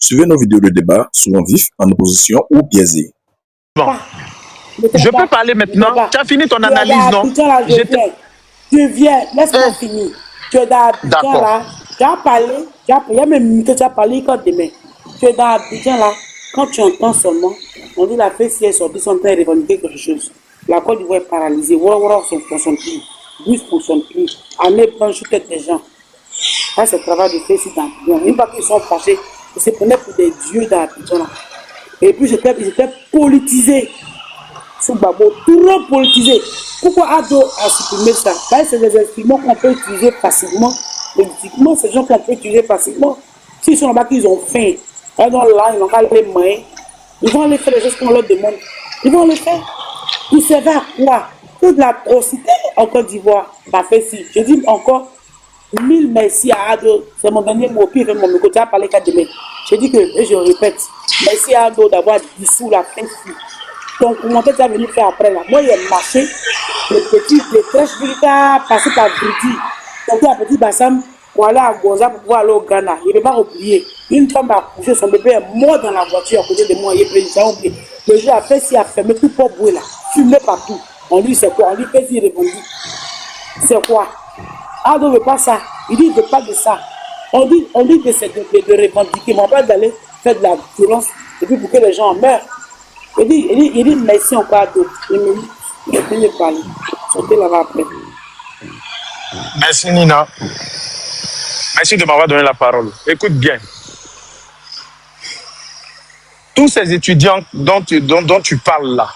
Suivez nos vidéos de débat, souvent vifs, en opposition ou biaisés. Bon. Je peux parler maintenant. Tu as fini ton analyse, non? Je viens, laisse-moi finir. Tu es dans Abidjan là, tu as parlé, il y a même que tu as parlé quand demain. Tu es dans Abidjan là, quand tu entends seulement, on dit la fête si elle sortit, sont en train de revendiquer quelque chose. La Côte d'Ivoire est paralysée, Wara ne fonctionne plus, bus ne fonctionne plus, armée blanche tête des gens. Ça c'est le travail de fait ici dans Abidjan. Une fois qu'ils sont fâchés, ils se prenaient pour des dieux dans Abidjan là. Et puis ils étaient politisés. Sous Babo, trop politisé. Pourquoi Ado a supprimé ça? C'est des instruments qu'on peut utiliser facilement. Politiquement, ces gens qu'on peut utiliser facilement. S'ils sont là-bas, qu'ils ont faim, ils ont là, ils n'ont pas les moyens, ils vont aller faire les choses qu'on leur demande. Ils vont les faire. Ils servent à quoi? Toute l'atrocité en Côte d'Ivoire, ça fait si. Je dis encore 1000 merci à Ado. C'est mon dernier mot. Puis, mon micro, tu as parlé qu'à demain. Je dis que, et je répète, merci à Ado d'avoir dissous la fin. Donc, comment tu es venu faire après là? Moi, il y a marché, les petits, les crèches militaires passés par Bridi. Donc, un petit Bassam, pour aller à Goza pour pouvoir aller au Ghana. Il ne peut pas oublier. Une femme a couché, son bébé est mort dans la voiture à côté de moi. Il est oublié. Le jour a fait, s'il a fermé tout pour brûler là. Fumé partout. On lui, c'est quoi? On lui fait s'il répondit. C'est quoi? Ado ne veut pas ça. Il dit, il ne veut pas de ça. On dit que c'est de revendiquer. Mais on va d'aller faire de la violence et puis pour que les gens meurent. Il dit merci encore à d'autres. Il a fini de parler. Sortez là-bas après. Merci Nina. Merci de m'avoir donné la parole. Écoute bien. Tous ces étudiants dont tu parles là,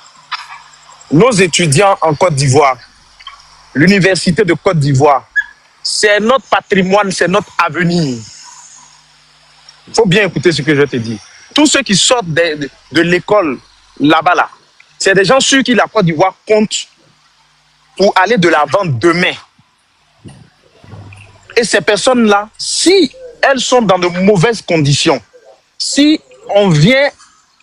nos étudiants en Côte d'Ivoire, l'université de Côte d'Ivoire, c'est notre patrimoine, c'est notre avenir. Il faut bien écouter ce que je te dis. Tous ceux qui sortent de l'école là-bas, là, c'est des gens sur qui la Côte d'Ivoire compte pour aller de l'avant demain. Et ces personnes-là, si elles sont dans de mauvaises conditions, si on vient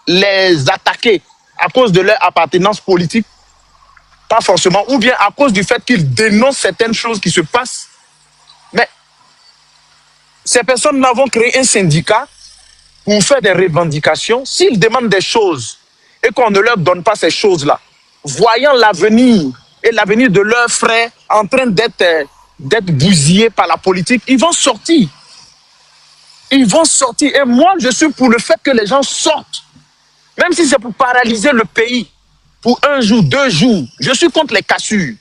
les attaquer à cause de leur appartenance politique, pas forcément, ou bien à cause du fait qu'ils dénoncent certaines choses qui se passent, mais ces personnes-là vont créer un syndicat pour faire des revendications. S'ils demandent des choses et qu'on ne leur donne pas ces choses-là, voyant l'avenir et l'avenir de leurs frères en train d'être bousillés par la politique, ils vont sortir. Ils vont sortir. Et moi, je suis pour le fait que les gens sortent. Même si c'est pour paralyser le pays pour 1 jour, 2 jours. Je suis contre les cassures.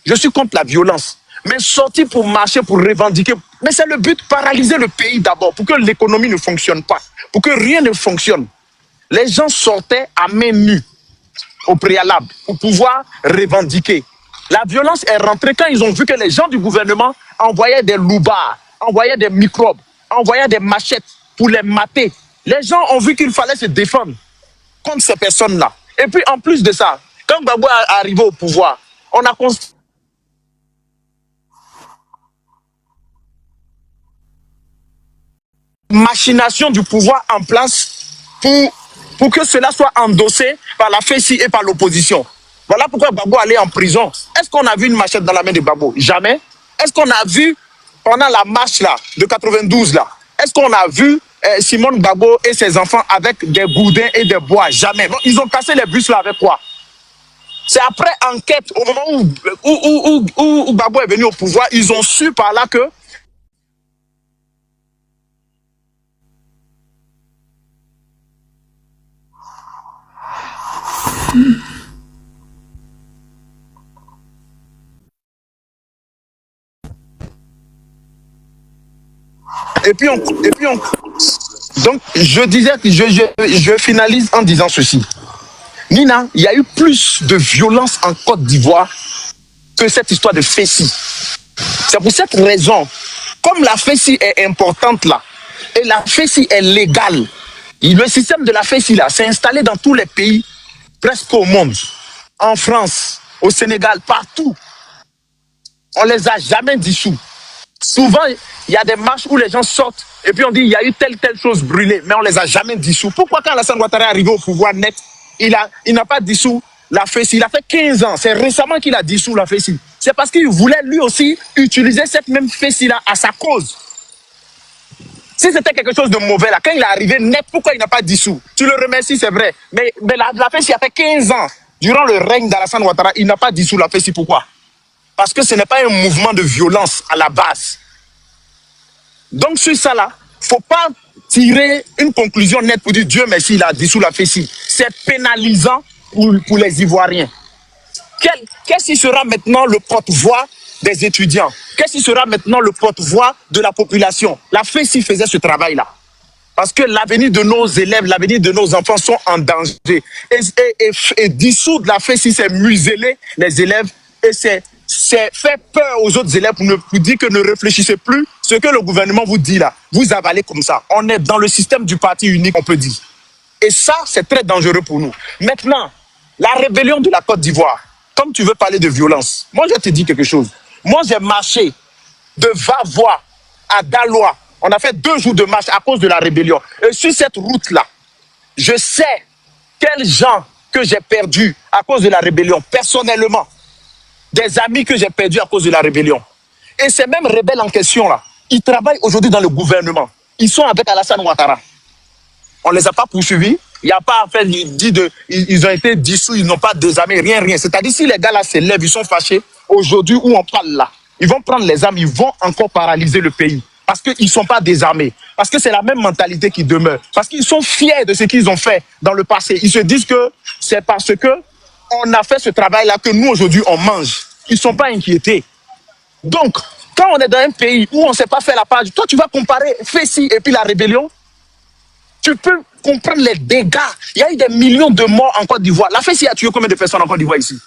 Je suis contre la violence. Mais sortir pour marcher, pour revendiquer. Mais c'est le but, paralyser le pays d'abord, pour que l'économie ne fonctionne pas, pour que rien ne fonctionne. Les gens sortaient à main nue au préalable pour pouvoir revendiquer. La violence est rentrée quand ils ont vu que les gens du gouvernement envoyaient des loupards, envoyaient des microbes, envoyaient des machettes pour les mater. Les gens ont vu qu'il fallait se défendre contre ces personnes-là. Et puis en plus de ça, quand Gbagbo est arrivé au pouvoir, on a construit une machination du pouvoir en place pour que cela soit endossé par la FECI et par l'opposition. Voilà pourquoi Gbagbo allait en prison. Est-ce qu'on a vu une machette dans la main de Gbagbo? Jamais. Est-ce qu'on a vu, pendant la marche là, de 92 là, est-ce qu'on a vu Simone Gbagbo et ses enfants avec des boudins et des bois? Jamais. Donc, ils ont cassé les bus là avec quoi? C'est après enquête, au moment où Gbagbo est venu au pouvoir, ils ont su par là que donc je disais que je finalise en disant ceci. Nina, il y a eu plus de violence en Côte d'Ivoire que cette histoire de FECI. C'est pour cette raison, comme la FECI est importante là, et la FECI est légale, le système de la FECI là s'est installé dans tous les pays, presque au monde, en France, au Sénégal, partout. On ne les a jamais dissous. Souvent, il y a des marches où les gens sortent et puis on dit il y a eu telle chose brûlée, mais on ne les a jamais dissous. Pourquoi quand Alassane Ouattara est arrivé au pouvoir net, il n'a pas dissous la FECI? Il a fait 15 ans, c'est récemment qu'il a dissous la FECI. C'est parce qu'il voulait lui aussi utiliser cette même FECI-là à sa cause. Si c'était quelque chose de mauvais, là, quand il est arrivé net, pourquoi il n'a pas dissous? Tu le remercies, c'est vrai. Mais la FESI a fait 15 ans. Durant le règne d'Alassane Ouattara, il n'a pas dissous la FESI. Pourquoi? Parce que ce n'est pas un mouvement de violence à la base. Donc, sur ça, là, il ne faut pas tirer une conclusion nette pour dire Dieu merci, il a dissous la FESI. C'est pénalisant pour les Ivoiriens. Qu'est-ce qui sera maintenant le porte-voix des étudiants? Qu'est-ce qui sera maintenant le porte-voix de la population? La FESI faisait ce travail-là. Parce que l'avenir de nos élèves, l'avenir de nos enfants sont en danger. Et dissoudre la FESI, c'est museler les élèves et c'est faire peur aux autres élèves pour dire que ne réfléchissez plus ce que le gouvernement vous dit là. Vous avalez comme ça. On est dans le système du parti unique, on peut dire. Et ça, c'est très dangereux pour nous. Maintenant, la rébellion de la Côte d'Ivoire, comme tu veux parler de violence, moi je te dis quelque chose. Moi j'ai marché de Vavois à Daloa. On a fait 2 jours de marche à cause de la rébellion. Et sur cette route-là, je sais quels gens que j'ai perdus à cause de la rébellion, personnellement. Des amis que j'ai perdus à cause de la rébellion. Et ces mêmes rebelles en question là, ils travaillent aujourd'hui dans le gouvernement. Ils sont avec Alassane Ouattara. On ne les a pas poursuivis. Il n'y a pas à faire ils ont été dissous, ils n'ont pas désarmé, rien. C'est-à-dire si les gars là se lèvent, ils sont fâchés, aujourd'hui où on parle là, ils vont prendre les armes, ils vont encore paralyser le pays. Parce qu'ils ne sont pas désarmés. Parce que c'est la même mentalité qui demeure. Parce qu'ils sont fiers de ce qu'ils ont fait dans le passé. Ils se disent que c'est parce que on a fait ce travail-là que nous, aujourd'hui, on mange. Ils ne sont pas inquiétés. Donc, quand on est dans un pays où on ne sait pas faire la page, toi, tu vas comparer FESI et puis la rébellion. Tu peux comprendre les dégâts. Il y a eu des millions de morts en Côte d'Ivoire. La FESI a tué combien de personnes en Côte d'Ivoire ici?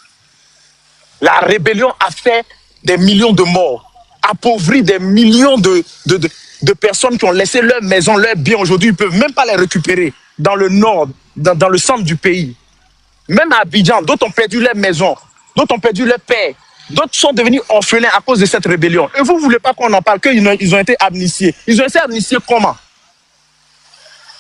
La rébellion a fait des millions de morts, appauvri des millions de personnes qui ont laissé leurs maisons, leurs biens. Aujourd'hui, ils ne peuvent même pas les récupérer dans le nord, dans le centre du pays. Même à Abidjan, d'autres ont perdu leurs maisons, d'autres ont perdu leurs pères, d'autres sont devenus orphelins à cause de cette rébellion. Et vous ne voulez pas qu'on en parle, qu'ils ont été amnistiés. Ils ont été amnistiés comment?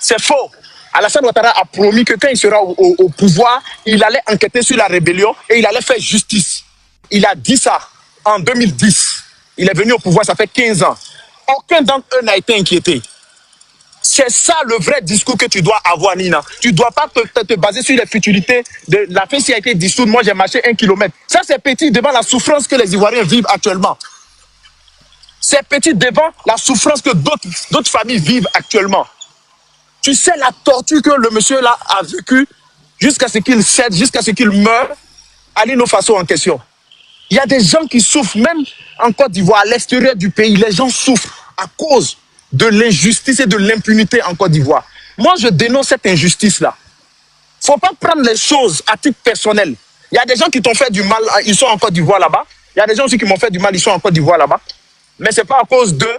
C'est faux. Alassane Ouattara a promis que quand il sera au pouvoir, il allait enquêter sur la rébellion et il allait faire justice. Il a dit ça en 2010. Il est venu au pouvoir, ça fait 15 ans. Aucun d'entre eux n'a été inquiété. C'est ça le vrai discours que tu dois avoir, Nina. Tu ne dois pas te baser sur les futilités de la FESI a été dissoute. Moi, j'ai marché 1 kilomètre. Ça, c'est petit devant la souffrance que les Ivoiriens vivent actuellement. C'est petit devant la souffrance que d'autres familles vivent actuellement. Tu sais la torture que le monsieur-là a vécu jusqu'à ce qu'il cède, jusqu'à ce qu'il meure, Alino Faso en question. Il y a des gens qui souffrent, même en Côte d'Ivoire, à l'extérieur du pays, les gens souffrent à cause de l'injustice et de l'impunité en Côte d'Ivoire. Moi, je dénonce cette injustice-là. Il ne faut pas prendre les choses à titre personnel. Il y a des gens qui t'ont fait du mal, ils sont en Côte d'Ivoire là-bas. Il y a des gens aussi qui m'ont fait du mal, ils sont en Côte d'Ivoire là-bas. Mais ce n'est pas à cause d'eux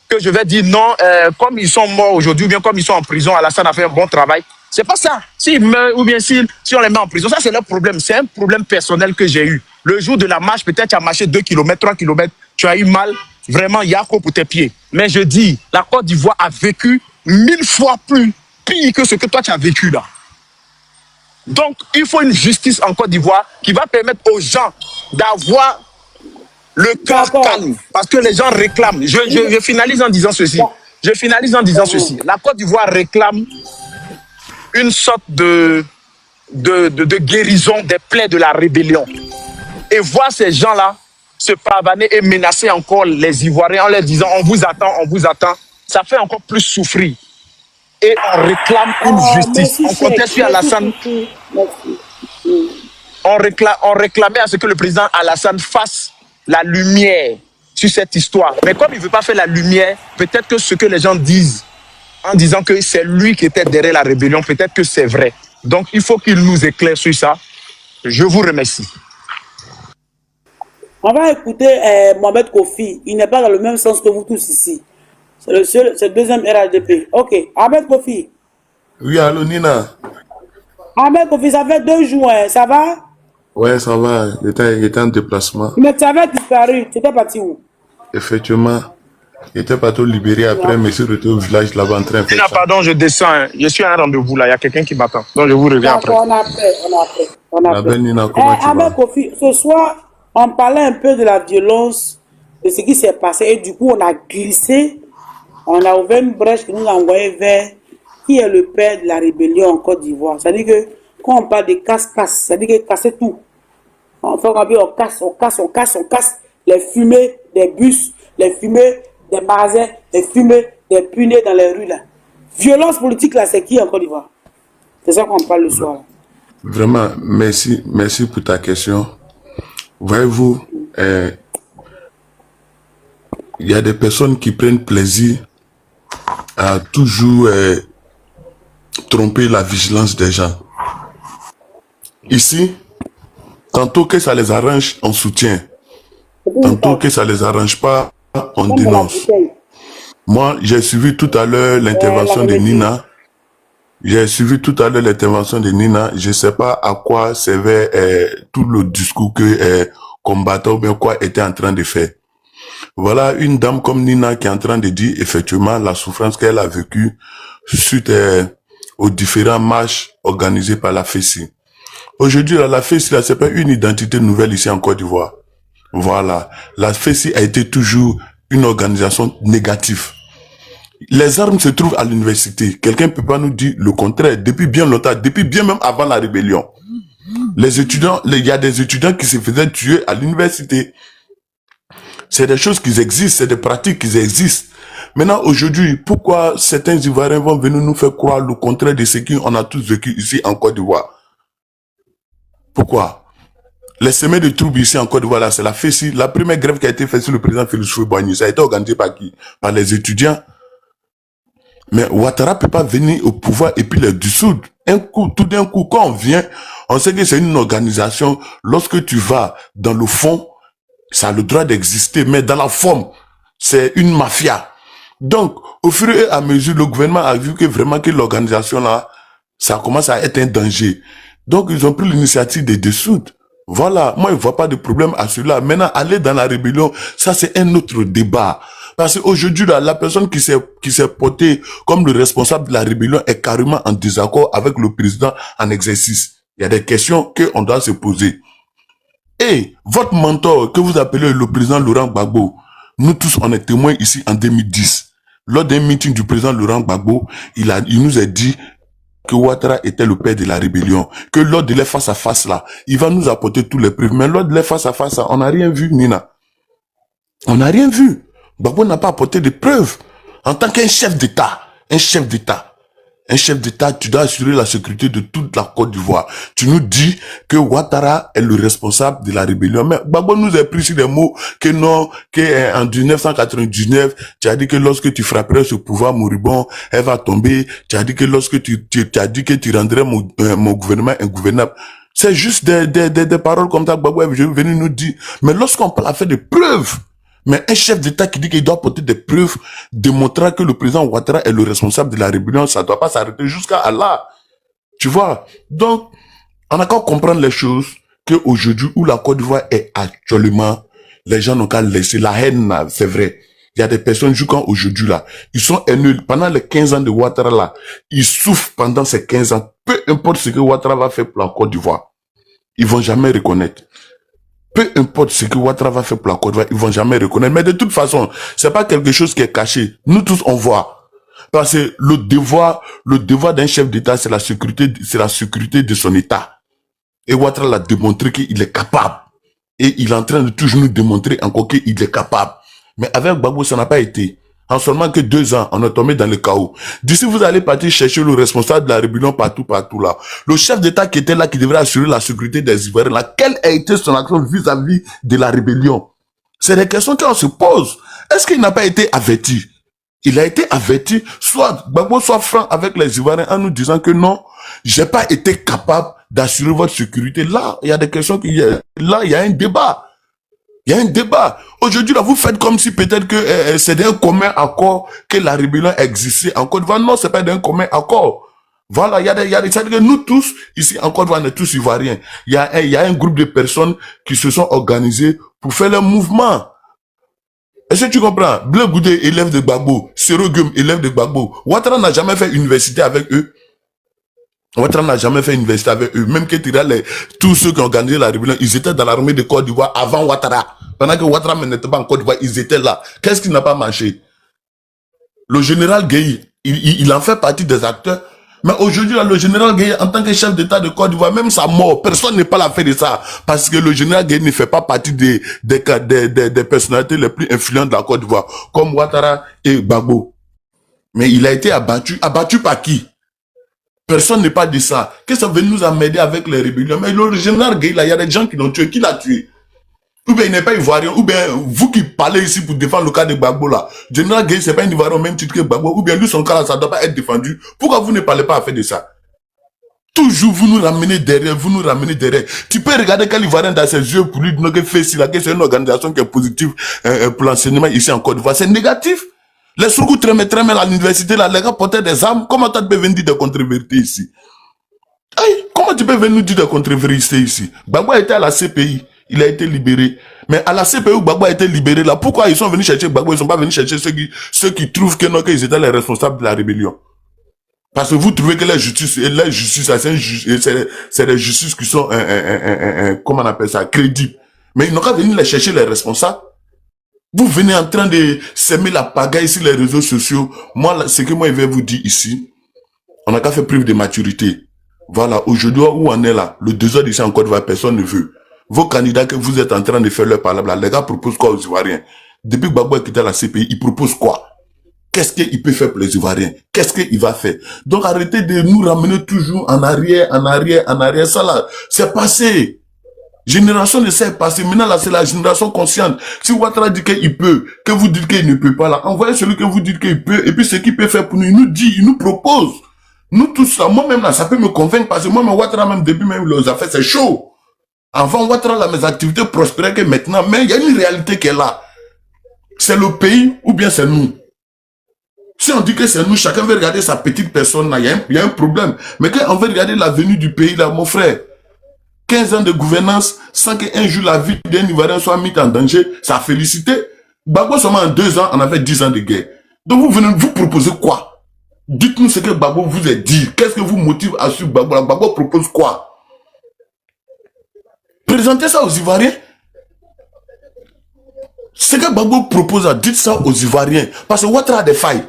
que je vais dire non, comme ils sont morts aujourd'hui, ou bien comme ils sont en prison, Alassane a fait un bon travail. C'est pas ça. S'ils meurent, ou bien si on les met en prison, ça c'est leur problème. C'est un problème personnel que j'ai eu. Le jour de la marche, peut-être tu as marché 2 km, 3 km, tu as eu mal. Vraiment, il y a quoi pour tes pieds. Mais je dis, la Côte d'Ivoire a vécu 1000 fois plus pire que ce que toi tu as vécu là. Donc, il faut une justice en Côte d'Ivoire qui va permettre aux gens d'avoir le cœur calme. Parce que les gens réclament. Je finalise en disant ceci. Je finalise en disant ceci. La Côte d'Ivoire réclame une sorte de guérison des plaies de la rébellion. Et voir ces gens-là se pavaner et menacer encore les Ivoiriens en leur disant on vous attend, ça fait encore plus souffrir. Et on réclame une justice. On comptait sur Alassane. On réclamait à ce que le président Alassane fasse la lumière sur cette histoire. Mais comme il ne veut pas faire la lumière, peut-être que ce que les gens disent en disant que c'est lui qui était derrière la rébellion, peut-être que c'est vrai. Donc il faut qu'il nous éclaire sur ça. Je vous remercie. On va écouter Mohamed Kofi. Il n'est pas dans le même sens que vous tous ici. C'est le deuxième RHDP. Ok, Mohamed Kofi. Oui, allô Nina. Mohamed Kofi, ça fait 2 jours, hein. Ça va? Ouais, ça va. J'étais en déplacement. Mais tu avais disparu. Tu étais parti où? Effectivement. J'étais parti au Libéry après, mais je suis retourné au village là-bas en train de faire ça. Pardon, je descends. Hein. Je suis à un rendez-vous là. Il y a quelqu'un qui m'attend. Donc je vous reviens après. On a après. Ben Nina, comment tu vas? Kofi, ce soir, on parlait un peu de la violence, de ce qui s'est passé. Et du coup, on a glissé On a ouvert une brèche qui nous a envoyé vers qui est le père de la rébellion en Côte d'Ivoire. C'est-à-dire que quand on parle de casse-casse, c'est-à-dire que casser tout. On fait on casse les fumées des bus, les fumées des magasins, les fumées des punais dans les rues là. Violence politique là, c'est qui en Côte d'Ivoire? C'est ça qu'on parle le soir là. Vraiment, merci pour ta question. Voyez-vous, il y a des personnes qui prennent plaisir à toujours tromper la vigilance des gens. Ici, tantôt que ça les arrange, on soutient. Tantôt que ça les arrange pas, on dénonce. Moi, j'ai suivi tout à l'heure l'intervention de Nina. Je ne sais pas à quoi servait tout le discours que combattant ou bien quoi était en train de faire. Voilà une dame comme Nina qui est en train de dire effectivement la souffrance qu'elle a vécue suite aux différents marches organisées par la FESI. Aujourd'hui, la FESI, c'est pas une identité nouvelle ici en Côte d'Ivoire. Voilà. La FESI a été toujours une organisation négative. Les armes se trouvent à l'université. Quelqu'un ne peut pas nous dire le contraire. Depuis bien longtemps, depuis bien même avant la rébellion. Les étudiants, il y a des étudiants qui se faisaient tuer à l'université. C'est des choses qui existent, c'est des pratiques qui existent. Maintenant, aujourd'hui, pourquoi certains Ivoiriens vont venir nous faire croire le contraire de ce qu'on a tous vécu ici en Côte d'Ivoire? Pourquoi? Les semaines de troubles ici en Côte d'Ivoire, là, c'est la FESI. La première grève qui a été faite sur le président Félix Houphouët-Boigny, ça a été organisé par qui? Par les étudiants. Mais Ouattara peut pas venir au pouvoir et puis les dissoudre. Tout d'un coup, quand on vient, on sait que c'est une organisation. Lorsque tu vas dans le fond, ça a le droit d'exister, mais dans la forme, c'est une mafia. Donc, au fur et à mesure, le gouvernement a vu que vraiment que l'organisation là, ça commence à être un danger. Donc, ils ont pris l'initiative de dissoudre. Voilà, moi, je ne vois pas de problème à cela. Maintenant, aller dans la rébellion, ça c'est un autre débat. Parce qu'aujourd'hui, la personne qui s'est portée comme le responsable de la rébellion est carrément en désaccord avec le président en exercice. Il y a des questions qu'on doit se poser. Et votre mentor, que vous appelez le président Laurent Gbagbo, nous tous, on est témoins ici en 2010. Lors d'un meeting du président Laurent Gbagbo, il nous a dit que Ouattara était le père de la rébellion, que lors de les face à face là, il va nous apporter tous les preuves. Mais lors de les face à face là, on n'a rien vu, Nina. On n'a rien vu. Gbagbo n'a pas apporté de preuves. En tant qu'un chef d'État, tu dois assurer la sécurité de toute la Côte d'Ivoire. Tu nous dis que Ouattara est le responsable de la rébellion. Mais Gbagbo nous a pris sur des mots que non, que en 1999, tu as dit que lorsque tu frapperais ce pouvoir moribond, elle va tomber. Tu as dit que lorsque tu as dit que tu rendrais mon gouvernement ingouvernable. C'est juste des paroles comme ça que Gbagbo est venu nous dire. Mais lorsqu'on parle à faire des preuves, mais un chef d'État qui dit qu'il doit apporter des preuves démontrant que le président Ouattara est le responsable de la rébellion, ça ne doit pas s'arrêter jusqu'à Allah. Tu vois? Donc, on a qu'à comprendre les choses qu'aujourd'hui, où la Côte d'Ivoire est actuellement, les gens n'ont qu'à laisser la haine, c'est vrai. Il y a des personnes jusqu'à aujourd'hui là, ils sont haineux. Pendant les 15 ans de Ouattara là, ils souffrent pendant ces 15 ans. Peu importe ce que Ouattara va faire pour la Côte d'Ivoire, ils vont jamais reconnaître. Peu importe ce que Ouattara va faire pour la Côte d'Ivoire, ils vont jamais reconnaître. Mais de toute façon, c'est pas quelque chose qui est caché. Nous tous, on voit. Parce que le devoir d'un chef d'État, c'est la sécurité de son État. Et Ouattara l'a démontré qu'il est capable. Et il est en train de toujours nous démontrer encore qu'il est capable. Mais avec Gbagbo, ça n'a pas été. En seulement que 2 ans, on est tombé dans le chaos. D'ici, vous allez partir chercher le responsable de la rébellion partout là. Le chef d'État qui était là, qui devrait assurer la sécurité des Ivoiriens là, quelle a été son action vis-à-vis de la rébellion? C'est des questions qu'on se pose. Est-ce qu'il n'a pas été averti? Il a été averti, soit Gbagbo soit franc avec les Ivoiriens en nous disant que non, j'ai pas été capable d'assurer votre sécurité. Là, il y a des questions là, il y a un débat. Il y a un débat. Aujourd'hui, là, vous faites comme si peut-être que c'est d'un commun accord que la rébellion existait en Côte d'Ivoire. Non, c'est pas d'un commun accord. Voilà, c'est-à-dire que nous tous, ici en Côte d'Ivoire, on est tous Ivoiriens. Il y a un groupe de personnes qui se sont organisées pour faire le mouvement. Est-ce que tu comprends? Bleu Goudé, élève de Gbagbo. Serogum, élève de Gbagbo. Ouattara n'a jamais fait université avec eux. Ouattara n'a jamais fait université avec eux. Même que tous ceux qui ont organisé la rébellion, ils étaient dans l'armée de Côte d'Ivoire avant Ouattara. Pendant que Ouattara n'était pas en Côte d'Ivoire, ils étaient là. Qu'est-ce qui n'a pas marché? Le général Gueye, il en fait partie des acteurs. Mais aujourd'hui, le général Gueye, en tant que chef d'État de Côte d'Ivoire, même sa mort, personne n'est pas la fait de ça. Parce que le général Gueye ne fait pas partie des personnalités les plus influentes de la Côte d'Ivoire, comme Ouattara et Gbagbo. Mais il a été abattu. Abattu par qui? Personne n'est pas dit ça. Qu'est-ce que ça veut nous emmerder avec les rébellions? Mais le général Gueye, il y a des gens qui l'ont tué. Qui l'a tué? Ou bien il n'est pas ivoirien, ou bien vous qui parlez ici pour défendre le cas de Gbagbo là, général Gueye, c'est pas un ivoirien au même titre que Gbagbo, ou bien lui son cas là, ça doit pas être défendu. Pourquoi vous ne parlez pas à faire de ça? Toujours vous nous ramenez derrière, vous nous ramenez derrière. Tu peux regarder quel ivoirien dans ses yeux pour lui dire que c'est une organisation qui est positive pour l'enseignement ici en Côte d'Ivoire. C'est négatif. Les Sourkou très à l'université là, les gars portaient des armes. Comment tu peux venir dire des contre-vérités ici? Aïe, comment tu peux venir nous dire des contre-vérités ici? Gbagbo était à la CPI. Il a été libéré. Mais à la CPI où Gbagbo a été libéré, là, pourquoi ils sont venus chercher Gbagbo? Ils sont pas venus chercher ceux qui trouvent que non, qu'ils étaient les responsables de la rébellion. Parce que vous trouvez que la justice, c'est des justices qui sont, comment on appelle ça, crédibles. Mais ils n'ont qu'à venir les chercher les responsables. Vous venez en train de s'aimer la pagaille sur les réseaux sociaux. Moi, ce que moi, je vais vous dire ici, on n'a qu'à faire preuve de maturité. Voilà, aujourd'hui, où on est là, le 2 heures d'ici en Côte d'Ivoire, personne ne veut. Vos candidats que vous êtes en train de faire leur parlable, les gars proposent quoi aux Ivoiriens? Depuis que Gbagbo a quitté la CPI, ils proposent quoi? Qu'est-ce qu'il peut faire pour les Ivoiriens? Qu'est-ce qu'il va faire? Donc arrêtez de nous ramener toujours en arrière. Ça là, c'est passé. Génération de c'est passé. Maintenant là, c'est la génération consciente. Si Ouattara dit qu'il peut, que vous dites qu'il ne peut pas là, envoyez celui que vous dites qu'il peut, et puis ce qu'il peut faire pour nous, il nous dit, il nous propose. Nous tous là, moi-même là, ça peut me convaincre parce que moi-même Ouattara, même depuis même les affaires, c'est chaud. Avant Ouattara, là, mes activités prospéraient que maintenant, mais il y a une réalité qui est là. C'est le pays ou bien c'est nous. Si on dit que c'est nous, chacun veut regarder sa petite personne là, il y a un problème. Mais quand on veut regarder l'avenir du pays là, mon frère, 15 ans de gouvernance, sans qu'un jour la vie d'un Ivoirien soit mise en danger, ça a félicité. Gbagbo seulement en 2 ans, on avait 10 ans de guerre. Donc vous venez vous proposer quoi? Dites-nous ce que Gbagbo vous a dit. Qu'est-ce que vous motive à suivre Gbagbo? Gbagbo propose quoi? Présentez ça aux Ivoiriens. Ce que Gbagbo propose, dites ça aux Ivoiriens. Parce que Ouattara a des failles.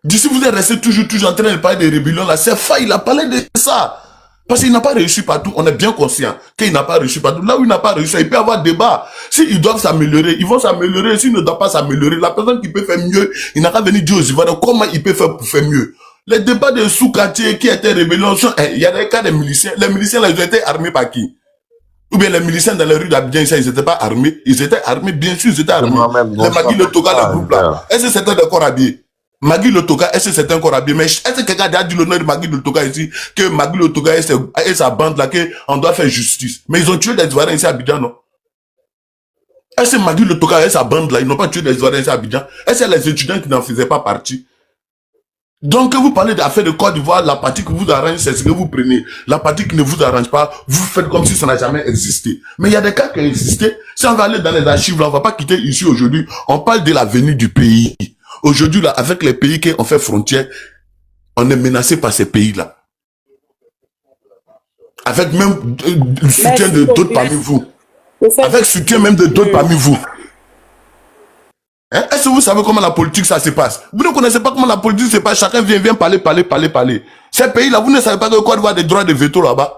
D'ici vous êtes resté toujours en train de parler de rébellion là, c'est failles, il a parlé de ça. Parce qu'il n'a pas réussi partout, on est bien conscient qu'il n'a pas réussi partout. Là où il n'a pas réussi, il peut y avoir débat. S'ils doivent s'améliorer, ils vont s'améliorer. S'ils ne doivent pas s'améliorer, la personne qui peut faire mieux, il n'a qu'à venir dire aux Ivoiriens comment il peut faire pour faire mieux. Les débats de sous-quartier qui étaient rébellion, il y a des cas des miliciens. Les miliciens là, ils ont été armés par qui? Ou bien les miliciens dans les rues d'Abidjan, ils n'étaient pas armés. Ils étaient armés, bien sûr, ils étaient armés. Les Magui, le Toga, le groupe là. Est-ce que c'était encore habillé? Magui le Toga, est-ce que c'était encore habillé? Mais est-ce que quelqu'un a dit le nom de Magui le Toga ici? Que Magui le Toga et sa bande là, qu'on doit faire justice. Mais ils ont tué des Ivoiriens ici à Abidjan, non? Est-ce que Magui le Toga et sa bande là, ils n'ont pas tué des Ivoiriens ici à Abidjan? Est-ce que les étudiants qui n'en faisaient pas partie? Donc, vous parlez d'affaires de Côte d'Ivoire, la partie qui vous arrange, c'est ce que vous prenez. La partie qui ne vous arrange pas, vous faites comme si ça n'a jamais existé. Mais il y a des cas qui ont existé. Si on va aller dans les archives, là, on va pas quitter ici aujourd'hui. On parle de l'avenir du pays. Aujourd'hui, là, avec les pays qui ont fait frontière, on est menacé par ces pays-là. Avec même le soutien de d'autres parmi vous. Avec le soutien même de d'autres parmi vous. Hein? Est-ce que vous savez comment la politique ça se passe? Vous ne connaissez pas comment la politique se passe. Chacun vient parler. Ces pays-là, vous ne savez pas de quoi avoir des droits de veto là-bas.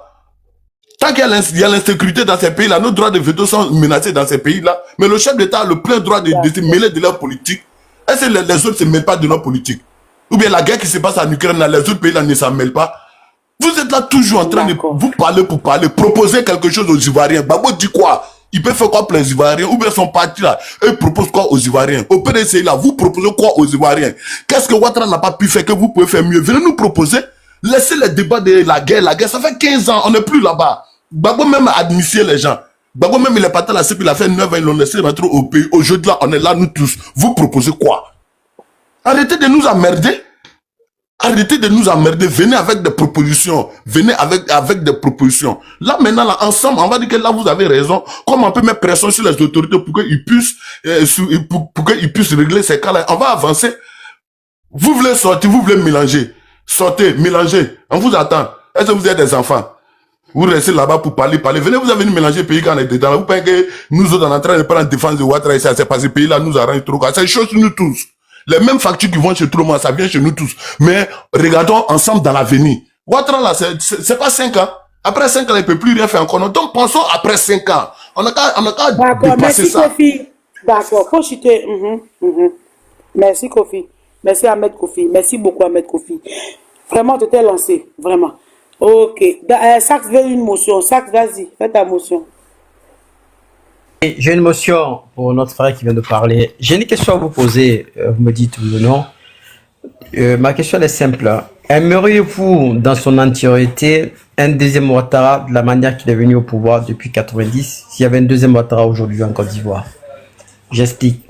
Tant qu'il y a l'insécurité dans ces pays-là, nos droits de veto sont menacés dans ces pays-là. Mais le chef d'État a le plein droit de se mêler de leur politique. Est-ce que les autres ne se mêlent pas de leur politique? Ou bien la guerre qui se passe en Ukraine, là, les autres pays-là ne s'en mêlent pas? Vous êtes là toujours en train de vous parler pour parler, proposer quelque chose aux Ivoiriens. Gbagbo dit quoi? Il peut faire quoi pour les Ivoiriens? Ou bien son parti là, eux proposent quoi aux Ivoiriens? Au PDC là, vous proposez quoi aux Ivoiriens? Qu'est-ce que Ouattara n'a pas pu faire que vous pouvez faire mieux? Venez nous proposer. Laissez les débats de la guerre. La guerre, ça fait 15 ans, on n'est plus là-bas. Gbagbo même a admissé les gens. Gbagbo même il est parti à la CPI, il a fait 9 ans, ils l'ont laissé rentrer au pays. Aujourd'hui là, on est là, nous tous. Vous proposez quoi? Arrêtez de nous emmerder. Arrêtez de nous emmerder. Venez avec des propositions. Venez avec des propositions. Là, maintenant, là, ensemble, on va dire que là, vous avez raison. Comment on peut mettre pression sur les autorités pour qu'ils puissent, pour qu'ils puissent régler ces cas-là. On va avancer. Vous voulez sortir, vous voulez mélanger. Sortez, mélangez. On vous attend. Est-ce que vous êtes des enfants? Vous restez là-bas pour parler. Venez, vous avez venir mélanger le pays quand on est dedans. Vous pensez que nous autres, on est en train de prendre défense de Ouattara ici. C'est parce que ce pays-là nous arrange trop. C'est chose nous tous. Les mêmes factures qui vont chez tout le monde, ça vient chez nous tous. Mais regardons ensemble dans l'avenir. Ouattara, là, c'est pas 5 ans. Après 5 ans, il ne peut plus rien faire encore. Donc, pensons après 5 ans. On a qu'à D'accord, dépasser merci ça. Kofi. D'accord, faut chuter. Merci Kofi. Merci Ahmed Kofi. Merci beaucoup Ahmed Kofi. Vraiment, tu t'es lancé. Vraiment. Ok. Sax veut une motion. Sax, vas-y, fais ta motion. Et j'ai une motion pour notre frère qui vient de parler. J'ai une question à vous poser. Vous me dites oui ou non. Ma question elle est simple. Aimeriez-vous, dans son entièreté, un deuxième Ouattara de la manière qu'il est venu au pouvoir depuis 90, s'il y avait un deuxième Ouattara aujourd'hui en Côte d'Ivoire? J'explique.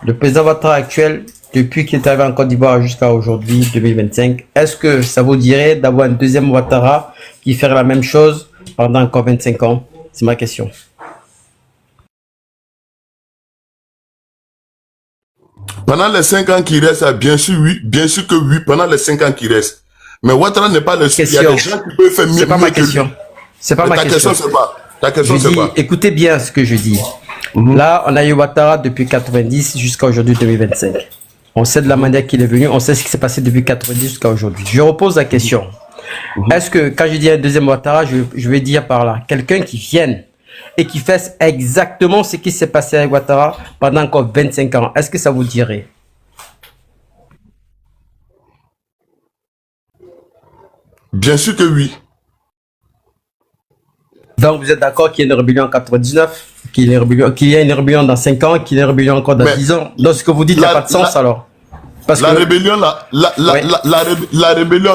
Le président Ouattara actuel, depuis qu'il est arrivé en Côte d'Ivoire jusqu'à aujourd'hui, 2025, est-ce que ça vous dirait d'avoir un deuxième Ouattara qui ferait la même chose pendant encore 25 ans? C'est ma question. Pendant les 5 ans qui restent, bien sûr oui, bien sûr que oui, pendant les 5 ans qui restent. Mais Ouattara n'est pas le seul. Il y a des gens qui peuvent faire mieux. C'est pas ma question. C'est pas ma question. Ta question, c'est pas. Écoutez bien ce que je dis. Là, on a eu Ouattara depuis 90 jusqu'à aujourd'hui 2025. On sait de la manière qu'il est venu, on sait ce qui s'est passé depuis 90 jusqu'à aujourd'hui. Je repose la question. Est-ce que quand je dis un deuxième Ouattara, je vais dire par là, quelqu'un qui vienne et qui fasse exactement ce qui s'est passé avec Ouattara pendant encore 25 ans, est-ce que ça vous dirait? Bien sûr que oui. Donc vous êtes d'accord qu'il y a une rébellion en 99, qu'il y a une rébellion dans 5 ans, qu'il y a une rébellion encore dans 10 ans. Donc ce que vous dites, il n'y a pas de sens alors. Parce la que... rébellion, la rébellion,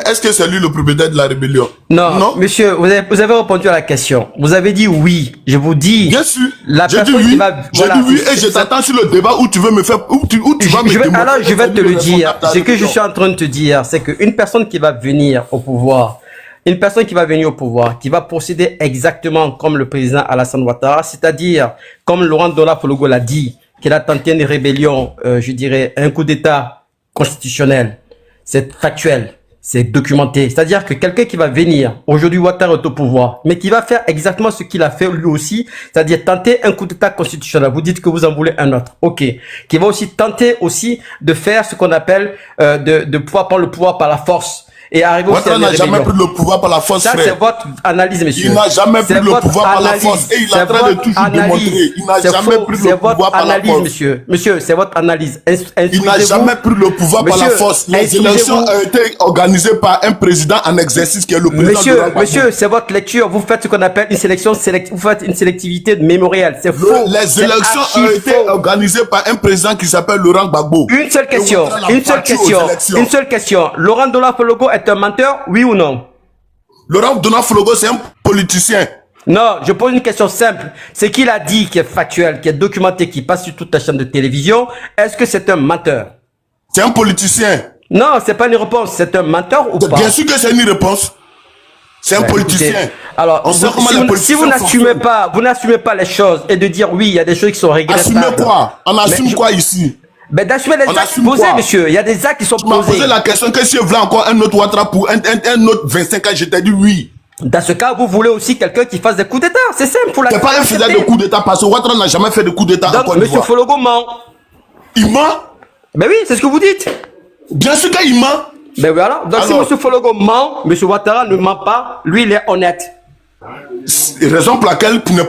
est-ce que c'est lui le propriétaire de la rébellion? Non, monsieur, vous avez répondu à la question. Vous avez dit oui. Je vous dis. Bien sûr. La J'ai dit personne oui. qui va. J'ai dit oui et je t'attends sur le débat où tu veux me faire, où tu vas me démontrer. Alors je vais te le dire. Ce que je suis en train de te dire, c'est qu'une personne qui va venir au pouvoir, qui va procéder exactement comme le président Alassane Ouattara, c'est-à-dire comme Laurent Dola Fologo l'a dit, qu'il a tenté une rébellion, je dirais un coup d'État constitutionnel. C'est factuel, c'est documenté. C'est-à-dire que quelqu'un qui va venir, aujourd'hui Ouattara est au pouvoir, mais qui va faire exactement ce qu'il a fait lui aussi, c'est-à-dire tenter un coup d'État constitutionnel. Vous dites que vous en voulez un autre, ok. Qui va aussi tenter aussi de faire ce qu'on appelle de pouvoir prendre le pouvoir par la force. Et arriver au Ouattara n'a jamais pris le pouvoir par la force, ça, frère. c'est votre analyse, monsieur. Il n'a jamais pris le pouvoir par la force. Et il est en train de toujours démontrer. Il n'a jamais pris le pouvoir par la force. Monsieur, c'est votre analyse. Il n'a jamais pris le pouvoir par la force. Les élections ont été organisées par un président en exercice qui est le président. Monsieur, c'est votre lecture. Vous faites ce qu'on appelle une sélection vous faites une sélectivité mémorielle. C'est faux. Les élections ont été organisées par un président qui s'appelle Laurent Gbagbo. Une seule question. Laurent Dola Fologo est un menteur, oui ou non? Laurent Dola Fologo, c'est un politicien. Non, je pose une question simple. Ce qu'il a dit, qui est factuel, qui est documenté, qui passe sur toute la chaîne de télévision, est-ce que c'est un menteur? C'est un politicien. Non, c'est pas une réponse. C'est un menteur ou pas? Bien sûr que c'est une réponse. C'est un politicien. Écoutez, alors, si vous n'assumez pas les choses et de dire oui, il y a des choses qui sont regrettables. Assumer quoi? On assume quoi ici? Ben d'assumer les actes posés, monsieur. Il y a des actes qui sont posés. Tu m'as posé la question que si je voulais encore un autre Ouattara pour un autre 25 ans, je t'ai dit oui. Dans ce cas, vous voulez aussi quelqu'un qui fasse des coups d'État. C'est simple pour la. C'est pas un faiseur de coups d'État parce que Ouattara n'a jamais fait de coups d'État en Côte d'Ivoire. Monsieur Fologo ment. Il ment? Ben oui, c'est ce que vous dites. Bien sûr qu'il ment. Ben voilà. Donc si monsieur Fologo ment, monsieur Ouattara ne ment pas, lui il est honnête. Raison pour laquelle pour ne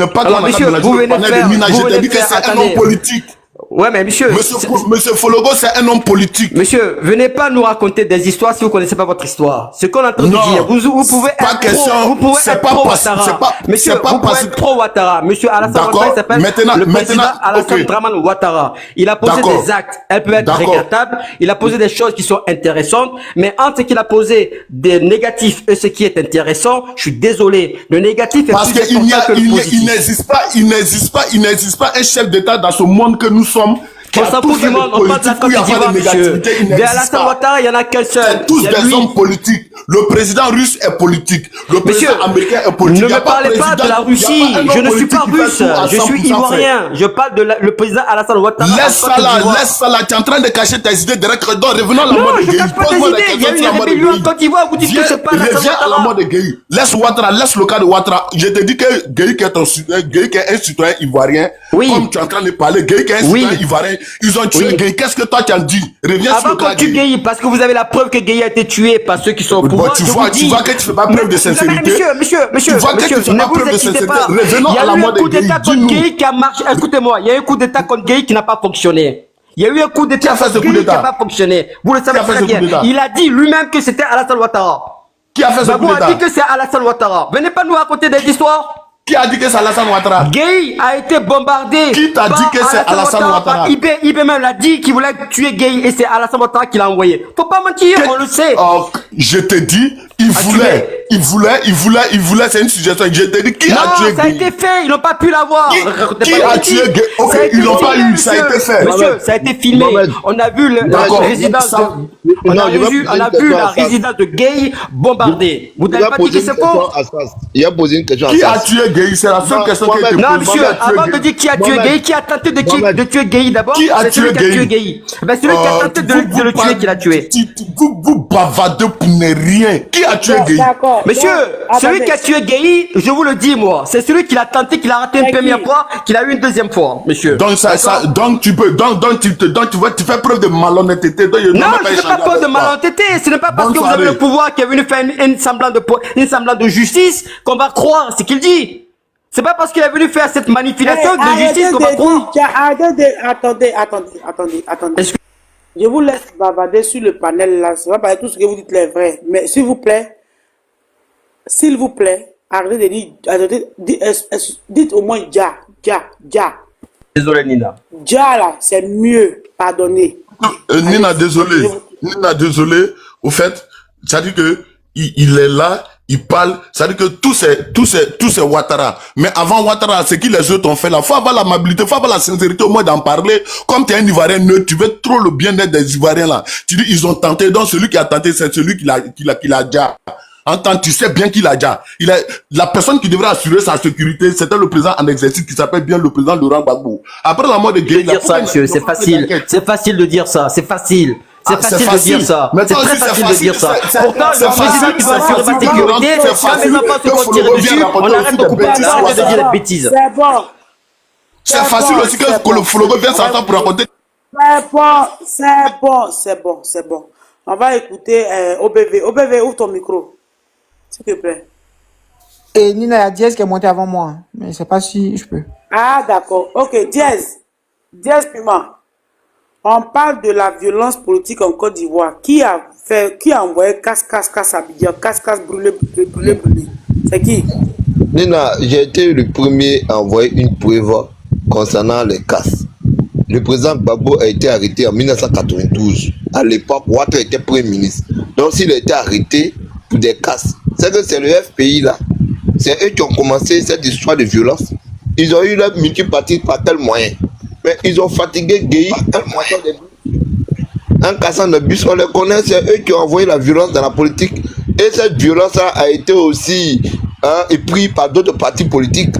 pas alors, monsieur, vous venez de faire, je t'ai dit que c'est un homme politique. Ouais, mais monsieur... Monsieur Fologo, c'est un homme politique. Monsieur, venez pas nous raconter des histoires si vous connaissez pas votre histoire. Ce qu'on est en train de dire, vous pouvez être pro Ouattara. Monsieur, vous pouvez être pro Ouattara. Monsieur Alassane Ouattara s'appelle le président Alassane Draman Ouattara. Il a posé des actes. Elles peuvent être regrettables. Il a posé des choses qui sont intéressantes. Mais entre ce qu'il a posé des négatifs et ce qui est intéressant, je suis désolé. Le négatif est plus important que le positif. Il n'existe pas un chef d'État dans ce monde que nous sommes. On s'en fout du monde, on parle de la Côte d'Ivoire, monsieur. Mais Alassane Ouattara, il n'y en a qu'un seul. C'est tous des hommes politiques. le président russe est politique, le président américain est politique. Ne me parlez pas de la Russie, je ne suis pas russe, je suis ivoirien. Je parle de le président Alassane Ouattara. Laisse ça là, tu es en train de cacher tes idées direct. Donc revenons à la mode de Gueye. Non, je cache pas tes idées, il y a eu une rébellion en Côte d'Ivoire, vous dites que c'est pas Alassane Ouattara. Reviens à la mode de Gueye. Laisse Ouattara, laisse le cas de Ouattara. Je te dis que Gueye qui est un citoyen ivoirien, comme tu es en train de parler, Gueye qui est un citoyen ivoirien, ils ont tué Gueye. Qu'est-ce que toi tu as dit? Reviens sur le cas de Gueye. Parce que vous avez la preuve que Gueye a été tué par ceux qui sont au pouvoir. Tu vois que tu fais pas preuve de sincérité. Monsieur, tu vois que tu fais pas preuve de sincérité. Revenons à la mode de Gueye. Gueye qui a marché. Écoutez-moi, il y a eu un coup d'état contre Gueye qui n'a pas fonctionné. Il y a eu un coup d'état contre Gueye qui n'a pas fonctionné. Vous le savez très bien. Il a dit lui-même que c'était Alassane Ouattara. Qui a fait ce coup d'état? Vous a dit que c'est Alassane Ouattara. Venez pas nous raconter des histoires. Qui a dit que c'est Alassane Ouattara? Gueye a été bombardé. Qui t'a dit que c'est Alassane Ouattara? IB même l'a dit qu'il voulait tuer Gueye et c'est Alassane Ouattara qui l'a envoyé. Faut pas mentir, on le sait. Oh, je te dis, il voulait, c'est une suggestion. Je te dis, qui a tué Gueye? Non, ça a été fait, ils n'ont pas pu l'avoir. Qui a tué Gueye? Ok, ils l'ont pas eu, ça a été fait. Monsieur, ça a été filmé. On a vu la résidence de... On a vu la résidence de Gueye bombardée. Vous n'avez pas dit que c'est faux? Il a posé une question. Qui a tué Gueye? C'est la seule question qui a été posée. Non, monsieur, avant de dire qui a tué Gueye, qui a tenté de tuer Gueye d'abord? Qui a tué Gueye? Ben, celui qui a tenté de le tuer, qui l'a tué. Vous bavardez pour ne rien. Qui a tué Gueye? Monsieur, celui qui a tué Gueye, je vous le dis, moi, c'est celui qui l'a tenté, qui l'a raté une première fois, qui l'a eu une deuxième fois, monsieur. Donc, tu fais preuve de malhonnêteté. Non, je ne fais pas preuve de malhonnêteté. Ce n'est pas parce que vous avez le pouvoir qui est venu faire une semblant de justice qu'on va croire ce qu'il dit. C'est pas parce qu'il est venu faire cette manipulation de justice qu'on va croire. Attendez. Je vous laisse bavarder sur le panel là. C'est pas parce que tout ce que vous dites est vrai. Mais s'il vous plaît, arrêtez de dire, dites au moins ja. Désolé, Nina. Ja là, c'est mieux. Pardonnez. Nina, désolé. Au fait, ça dit que il est là. Il parle, ça veut dire que tout c'est Ouattara. Mais avant Ouattara, c'est qui les autres ont fait là. Faut avoir l'amabilité, faut avoir la sincérité au moins d'en parler. Comme tu es un Ivoirien neutre, tu veux trop le bien-être des Ivoiriens là. Tu dis, ils ont tenté, donc celui qui a tenté, c'est celui qui l'a déjà. Entends, tu sais bien qu'il a déjà. La personne qui devrait assurer sa sécurité, c'était le président en exercice qui s'appelle bien le président Laurent Gbagbo. Après la mort de Gueye, c'est facile. C'est facile de dire ça. C'est facile. C'est facile de dire ça. C'est très facile de dire ça. Pourtant, le président qui doit assurer ma sécurité, quand mes enfants se font tirer dessus, on arrête de couper, on arrête de dire des bêtises. C'est bon. C'est facile aussi que le Flogo vienne s'entendre pour raconter. C'est bon. On va écouter OBV. OBV, ouvre ton micro. S'il te plaît. Et Nina, il y a Diaz qui est monté avant moi. Mais je ne sais pas si je peux. Ah, d'accord. Ok, Diaz Pima. On parle de la violence politique en Côte d'Ivoire. Qui a envoyé casse à Abidjan, casse brûlé. C'est qui? Nina, j'ai été le premier à envoyer une preuve concernant les casses. Le président Gbagbo a été arrêté en 1992. À l'époque, Ouattara était premier ministre. Donc s'il a été arrêté pour des casses, c'est que c'est le FPI là. C'est eux qui ont commencé cette histoire de violence. Ils ont eu leur multipartite par tel moyen. Mais ils ont fatigué Gueye en cassant le bus. On les connaît, c'est eux qui ont envoyé la violence dans la politique. Et cette violence-là a été aussi éprise par d'autres partis politiques.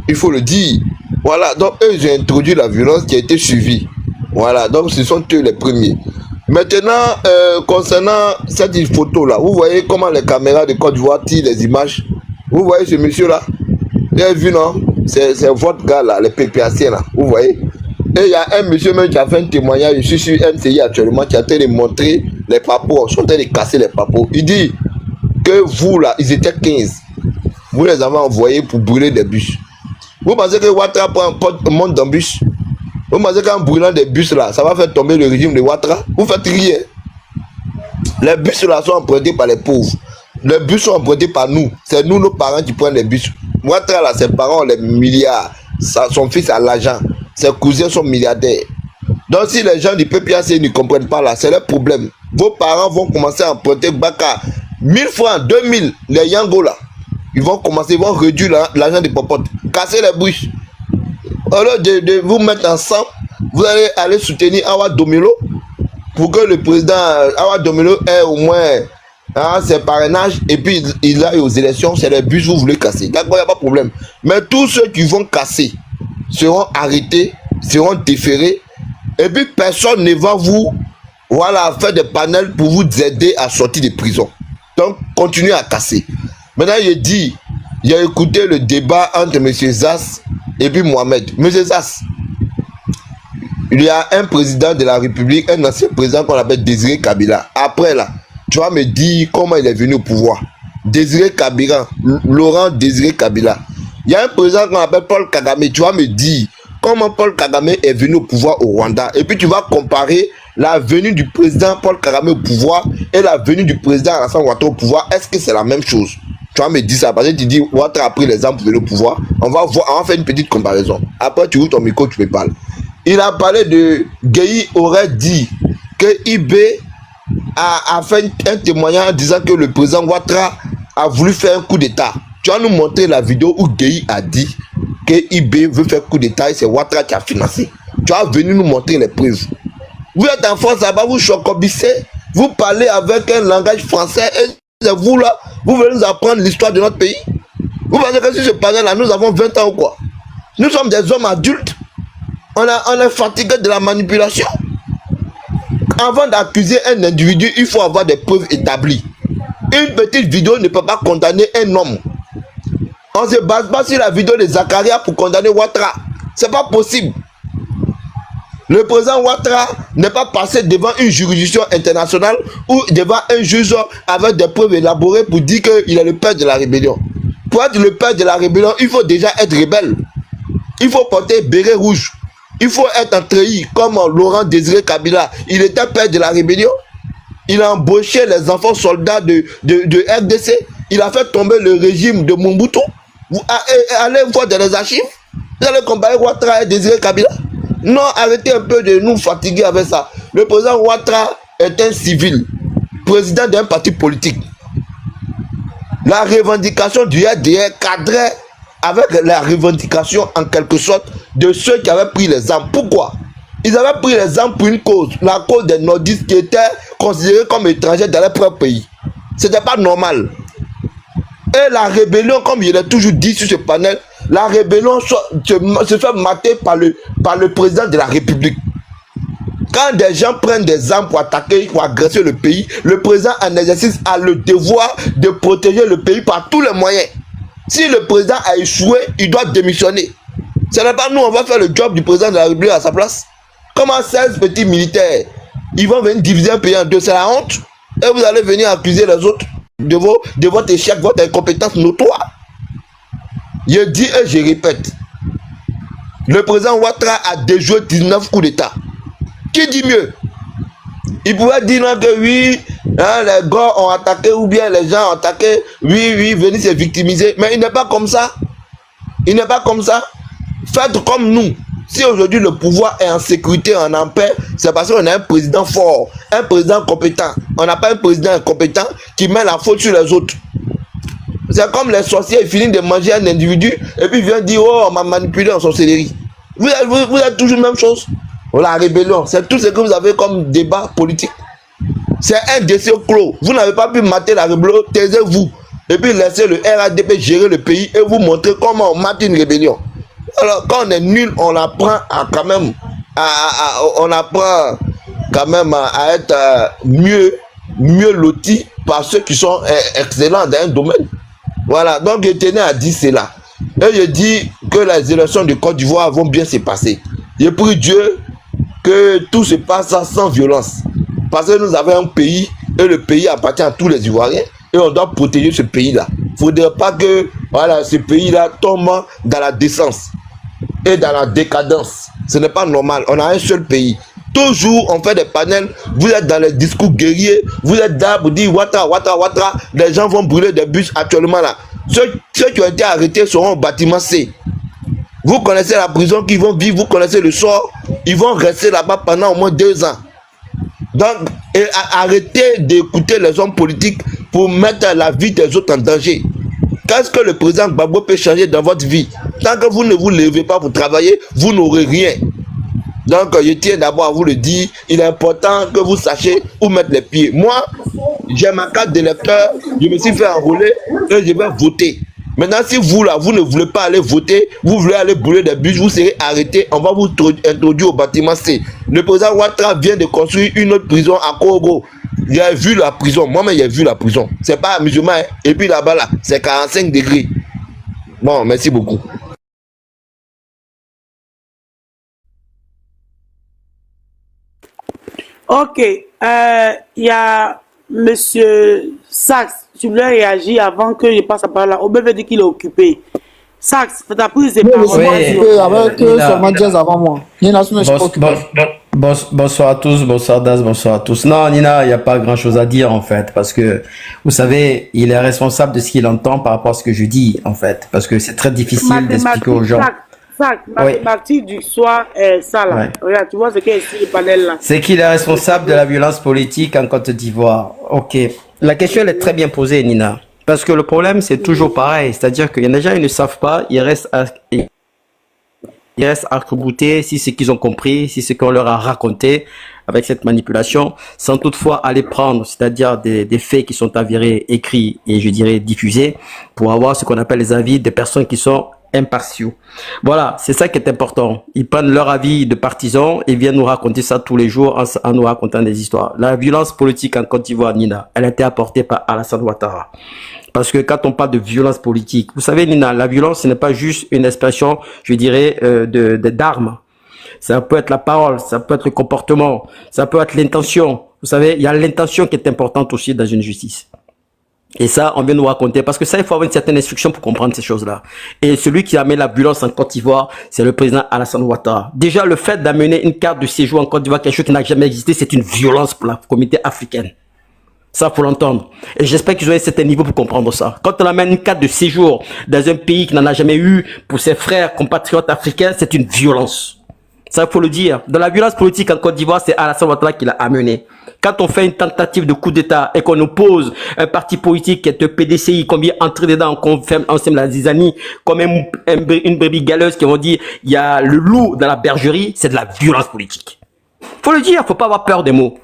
Il faut le dire. Voilà, donc eux, ils ont introduit la violence qui a été suivie. Voilà, donc ce sont eux les premiers. Maintenant, concernant cette photo-là, vous voyez comment les caméras de Côte d'Ivoire tirent les images. Vous voyez ce monsieur-là? Vous avez vu, non? C'est votre gars là, les PPAC là. Vous voyez? Et il y a un monsieur même qui a fait un témoignage, je suis sur MCI actuellement, qui a été de montrer les papos, ils sont en train de casser les papos. Il dit que vous là, ils étaient 15. Vous les avez envoyés pour brûler des bus. Vous pensez que Ouattara monte dans bus? Vous pensez qu'en brûlant des bus là, ça va faire tomber le régime de Ouattara? Vous faites rien. Les bus là sont empruntés par les pauvres. Les bus sont empruntés par nous. C'est nous, nos parents, qui prennent les bus. Ouattara là, ses parents ont les milliards. Son fils a l'argent. Ses cousins sont milliardaires. Donc si les gens du PPAC ne comprennent pas là, c'est leur problème. Vos parents vont commencer à emprunter Baka 1000 francs, 2000, les Yango là. Ils vont réduire l'argent des popotes. Casser les bouches. Au lieu de vous mettre ensemble, vous allez aller soutenir Awa Domelo pour que le président Awa Domelo ait au moins hein, c'est parrainage, et puis il aille aux élections, c'est les bus, vous voulez casser. D'accord, il n'y a pas de problème. Mais tous ceux qui vont casser seront arrêtés, seront déférés, et puis personne ne va vous, voilà, faire des panels pour vous aider à sortir de prison. Donc, continuez à casser. Maintenant, il dit, il a écouté le débat entre M. Zas et puis Mohamed. M. Zas, il y a un président de la République, un ancien président qu'on appelle Désiré Kabila. Après là, tu vas me dire comment il est venu au pouvoir. Désiré Kabila, Laurent Désiré Kabila. Il y a un président qu'on appelle Paul Kagame. Tu vas me dire comment Paul Kagame est venu au pouvoir au Rwanda. Et puis tu vas comparer la venue du président Paul Kagame au pouvoir et la venue du président Alassane Ouattara au pouvoir. Est-ce que c'est la même chose? Tu vas me dire ça parce que tu dis Ouattara a pris l'exemple pour venir au pouvoir. On va faire une petite comparaison. Après tu ouvres ton micro, tu me parles. Il a parlé de Gueye aurait dit que IB a fait un témoignage en disant que le président Ouattara a voulu faire un coup d'état. Tu vas nous montrer la vidéo où Gueye a dit que IB veut faire coup d'état et c'est Ouattara qui a financé. Tu vas venir nous montrer les preuves. Vous êtes en France là-bas, vous chocobissez, vous parlez avec un langage français et vous là, vous venez nous apprendre l'histoire de notre pays. Vous pensez que si ce panel là, nous avons 20 ans ou quoi? Nous sommes des hommes adultes. On est fatigué de la manipulation. Avant d'accuser un individu, il faut avoir des preuves établies. Une petite vidéo ne peut pas condamner un homme. On ne se base pas sur la vidéo de Zakaria pour condamner Ouattara. C'est pas possible. Le président Ouattara n'est pas passé devant une juridiction internationale ou devant un juge avec des preuves élaborées pour dire qu'il est le père de la rébellion. Pour être le père de la rébellion, il faut déjà être rebelle. Il faut porter béret rouge. Il faut être un trahi comme Laurent Désiré Kabila. Il était père de la rébellion. Il a embauché les enfants soldats de RDC. Il a fait tomber le régime de Mobutu. Vous allez voir dans les archives. Vous allez comparer Ouattara et Désiré Kabila. Non, arrêtez un peu de nous fatiguer avec ça. Le président Ouattara est un civil, président d'un parti politique. La revendication du RDR cadrait avec la revendication en quelque sorte de ceux qui avaient pris les armes. Pourquoi? Ils avaient pris les armes pour une cause, la cause des nordistes qui étaient considérés comme étrangers dans leur propre pays. Ce n'était pas normal. Et la rébellion, comme il est toujours dit sur ce panel, la rébellion se fait mater par le président de la République. Quand des gens prennent des armes pour attaquer, pour agresser le pays, le président en exercice a le devoir de protéger le pays par tous les moyens. Si le président a échoué, il doit démissionner. Ce n'est pas nous, on va faire le job du président de la République à sa place. Comment 16 petits militaires, ils vont venir diviser un pays en deux, c'est la honte. Et vous allez venir accuser les autres de votre échec, votre incompétence notoire. Je dis et je répète, le président Ouattara a déjoué 19 coups d'État. Qui dit mieux? Il pouvait dire non, que oui, hein, les gars ont attaqué ou bien les gens ont attaqué, oui, venez se victimiser. Mais il n'est pas comme ça. Il n'est pas comme ça. Faites comme nous. Si aujourd'hui le pouvoir est en sécurité, en paix, c'est parce qu'on a un président fort, un président compétent. On n'a pas un président incompétent qui met la faute sur les autres. C'est comme les sorciers, ils finissent de manger un individu et puis ils viennent dire oh, on m'a manipulé en sorcellerie. Vous êtes toujours la même chose. La rébellion, c'est tout ce que vous avez comme débat politique. C'est un dossier clos. Vous n'avez pas pu mater la rébellion, taisez-vous. Et puis laissez le RADP gérer le pays et vous montrer comment on mate une rébellion. Alors quand on est nul, on apprend à quand même à être mieux loti par ceux qui sont excellents dans un domaine. Voilà, donc je tenais à dire cela. Et je dis que les élections de Côte d'Ivoire vont bien se passer. Je prie Dieu que tout se passe sans violence. Parce que nous avons un pays et le pays appartient à tous les Ivoiriens et on doit protéger ce pays-là. Il ne faudrait pas que voilà, ce pays-là tombe dans la décence et dans la décadence. Ce n'est pas normal. On a un seul pays. Toujours on fait des panels, vous êtes dans les discours guerriers, vous êtes là pour dire Ouattara, les gens vont brûler des bus actuellement là. Ceux qui ont été arrêtés seront au bâtiment C. Vous connaissez la prison qu'ils vont vivre, vous connaissez le sort, ils vont rester là-bas pendant au moins 2 ans. Donc, arrêtez d'écouter les hommes politiques pour mettre la vie des autres en danger. Qu'est-ce que le président Gbagbo peut changer dans votre vie? Tant que vous ne vous levez pas pour travailler, vous n'aurez rien. Donc, je tiens d'abord à vous le dire, il est important que vous sachiez où mettre les pieds. Moi, j'ai ma carte d'électeur, je me suis fait enrôler et je vais voter. Maintenant, si vous là, vous ne voulez pas aller voter, vous voulez aller brûler des bus, vous serez arrêté, on va vous introduire au bâtiment C. Le président Ouattara vient de construire une autre prison à Kogo. J'ai vu la prison, moi-même j'ai vu la prison. C'est pas musulman, hein. Et puis là-bas, là, c'est 45 degrés. Bon, merci beaucoup. Ok, il y a Monsieur Sachs. Je voulais réagir avant que je passe la parole là. Obé veut dire qu'il est occupé. Sachs, t'as pris ses Oui, je paroles. suis Oui, occupé avec Nina. seulement Jazz avant moi. Nina, sinon, je suis pas occupé. Bonsoir à tous, bonsoir Das, bonsoir à tous. Non, Nina, il n'y a pas grand chose à dire en fait, parce que vous savez, il est responsable de ce qu'il entend par rapport à ce que je dis en fait, parce que c'est très difficile d'expliquer aux gens. Sachs, Oui. mathématique du soir, ça là. Ouais. Regarde, tu vois ce qu'il y a ici, le panel là. C'est qu'il est responsable de la violence politique en Côte d'Ivoire. Ok. La question elle est très bien posée, Nina. Parce que le problème, c'est toujours pareil. C'est-à-dire qu'il y en a des gens, ils ne savent pas, ils restent arc-boutés si c'est qu'ils ont compris, si c'est qu'on leur a raconté avec cette manipulation, sans toutefois aller prendre, c'est-à-dire des faits qui sont avérés, écrits et je dirais diffusés, pour avoir ce qu'on appelle les avis des personnes qui sont impartiaux. Voilà, c'est ça qui est important. Ils prennent leur avis de partisans et viennent nous raconter ça tous les jours en nous racontant des histoires. La violence politique en Côte d'Ivoire, Nina, elle a été apportée par Alassane Ouattara. Parce que quand on parle de violence politique, vous savez, Nina, la violence, ce n'est pas juste une expression, je dirais, d'armes. Ça peut être la parole, ça peut être le comportement, ça peut être l'intention. Vous savez, il y a l'intention qui est importante aussi dans une justice. Et ça, on vient nous raconter, parce que ça, il faut avoir une certaine instruction pour comprendre ces choses-là. Et celui qui amène la violence en Côte d'Ivoire, c'est le président Alassane Ouattara. Déjà, le fait d'amener une carte de séjour en Côte d'Ivoire, quelque chose qui n'a jamais existé, c'est une violence pour la communauté africaine. Ça, faut l'entendre. Et j'espère qu'ils ont un certain niveau pour comprendre ça. Quand on amène une carte de séjour dans un pays qui n'en a jamais eu pour ses frères compatriotes africains, c'est une violence. Ça, faut le dire. Dans la violence politique en Côte d'Ivoire, c'est Alassane Ouattara qui l'a amené. Quand on fait une tentative de coup d'État et qu'on oppose un parti politique qui est le PDCI, qu'on vient entrer dedans, qu'on fait ensemble la zizanie, comme une brebis galeuse qui vont dire, il y a le loup dans la bergerie, c'est de la violence politique. Faut le dire, faut pas avoir peur des mots.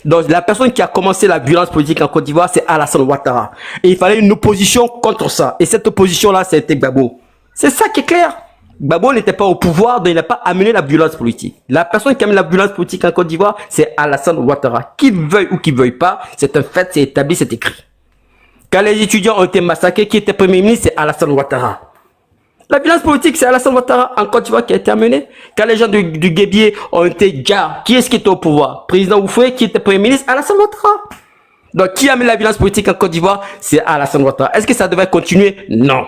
Donc, la personne qui a commencé la violence politique en Côte d'Ivoire, c'est Alassane Ouattara. Et il fallait une opposition contre ça. Et cette opposition-là, c'était Gbagbo. C'est ça qui est clair. Gbagbo n'était pas au pouvoir, donc il n'a pas amené la violence politique. La personne qui amène la violence politique en Côte d'Ivoire, c'est Alassane Ouattara. Qu'il veuille ou qu'il veuille pas, c'est un fait, c'est établi, c'est écrit. Quand les étudiants ont été massacrés, qui était Premier ministre, c'est Alassane Ouattara. La violence politique, c'est Alassane Ouattara en Côte d'Ivoire qui a été amenée. Quand les gens du Guébier ont été déjà, qui est-ce qui était au pouvoir? Président Oufoué, qui était Premier ministre? Alassane Ouattara. Donc, qui amène la violence politique en Côte d'Ivoire? C'est Alassane Ouattara. Est-ce que ça devrait continuer? Non.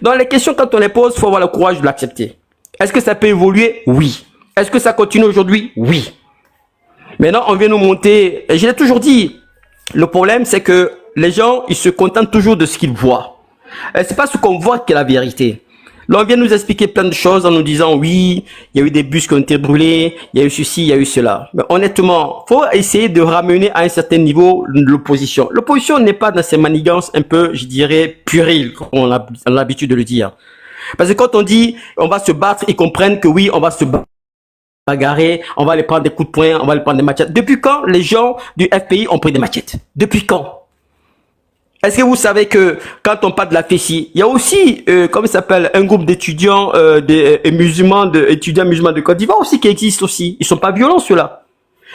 Donc, les questions, quand on les pose, il faut avoir le courage de l'accepter. Est-ce que ça peut évoluer? Oui. Est-ce que ça continue aujourd'hui? Oui. Maintenant, on vient nous monter, et je l'ai toujours dit, le problème, c'est que les gens, ils se contentent toujours de ce qu'ils voient. Et c'est pas ce qu'on voit qui est la vérité. Là, on vient nous expliquer plein de choses en nous disant, oui, il y a eu des bus qui ont été brûlés, il y a eu ceci, il y a eu cela. Mais honnêtement, faut essayer de ramener à un certain niveau l'opposition. L'opposition n'est pas dans ces manigances un peu, je dirais, puériles, comme on a l'habitude de le dire. Parce que quand on dit, on va se battre, ils comprennent que oui, on va se bagarrer, on va aller prendre des coups de poing, on va aller prendre des machettes. Depuis quand les gens du FPI ont pris des machettes? Depuis quand? Est-ce que vous savez que quand on parle de la FECI, il y a aussi, comment ça s'appelle, un groupe d'étudiants, musulmans, étudiants musulmans de Côte d'Ivoire aussi qui existe aussi. Ils sont pas violents ceux-là.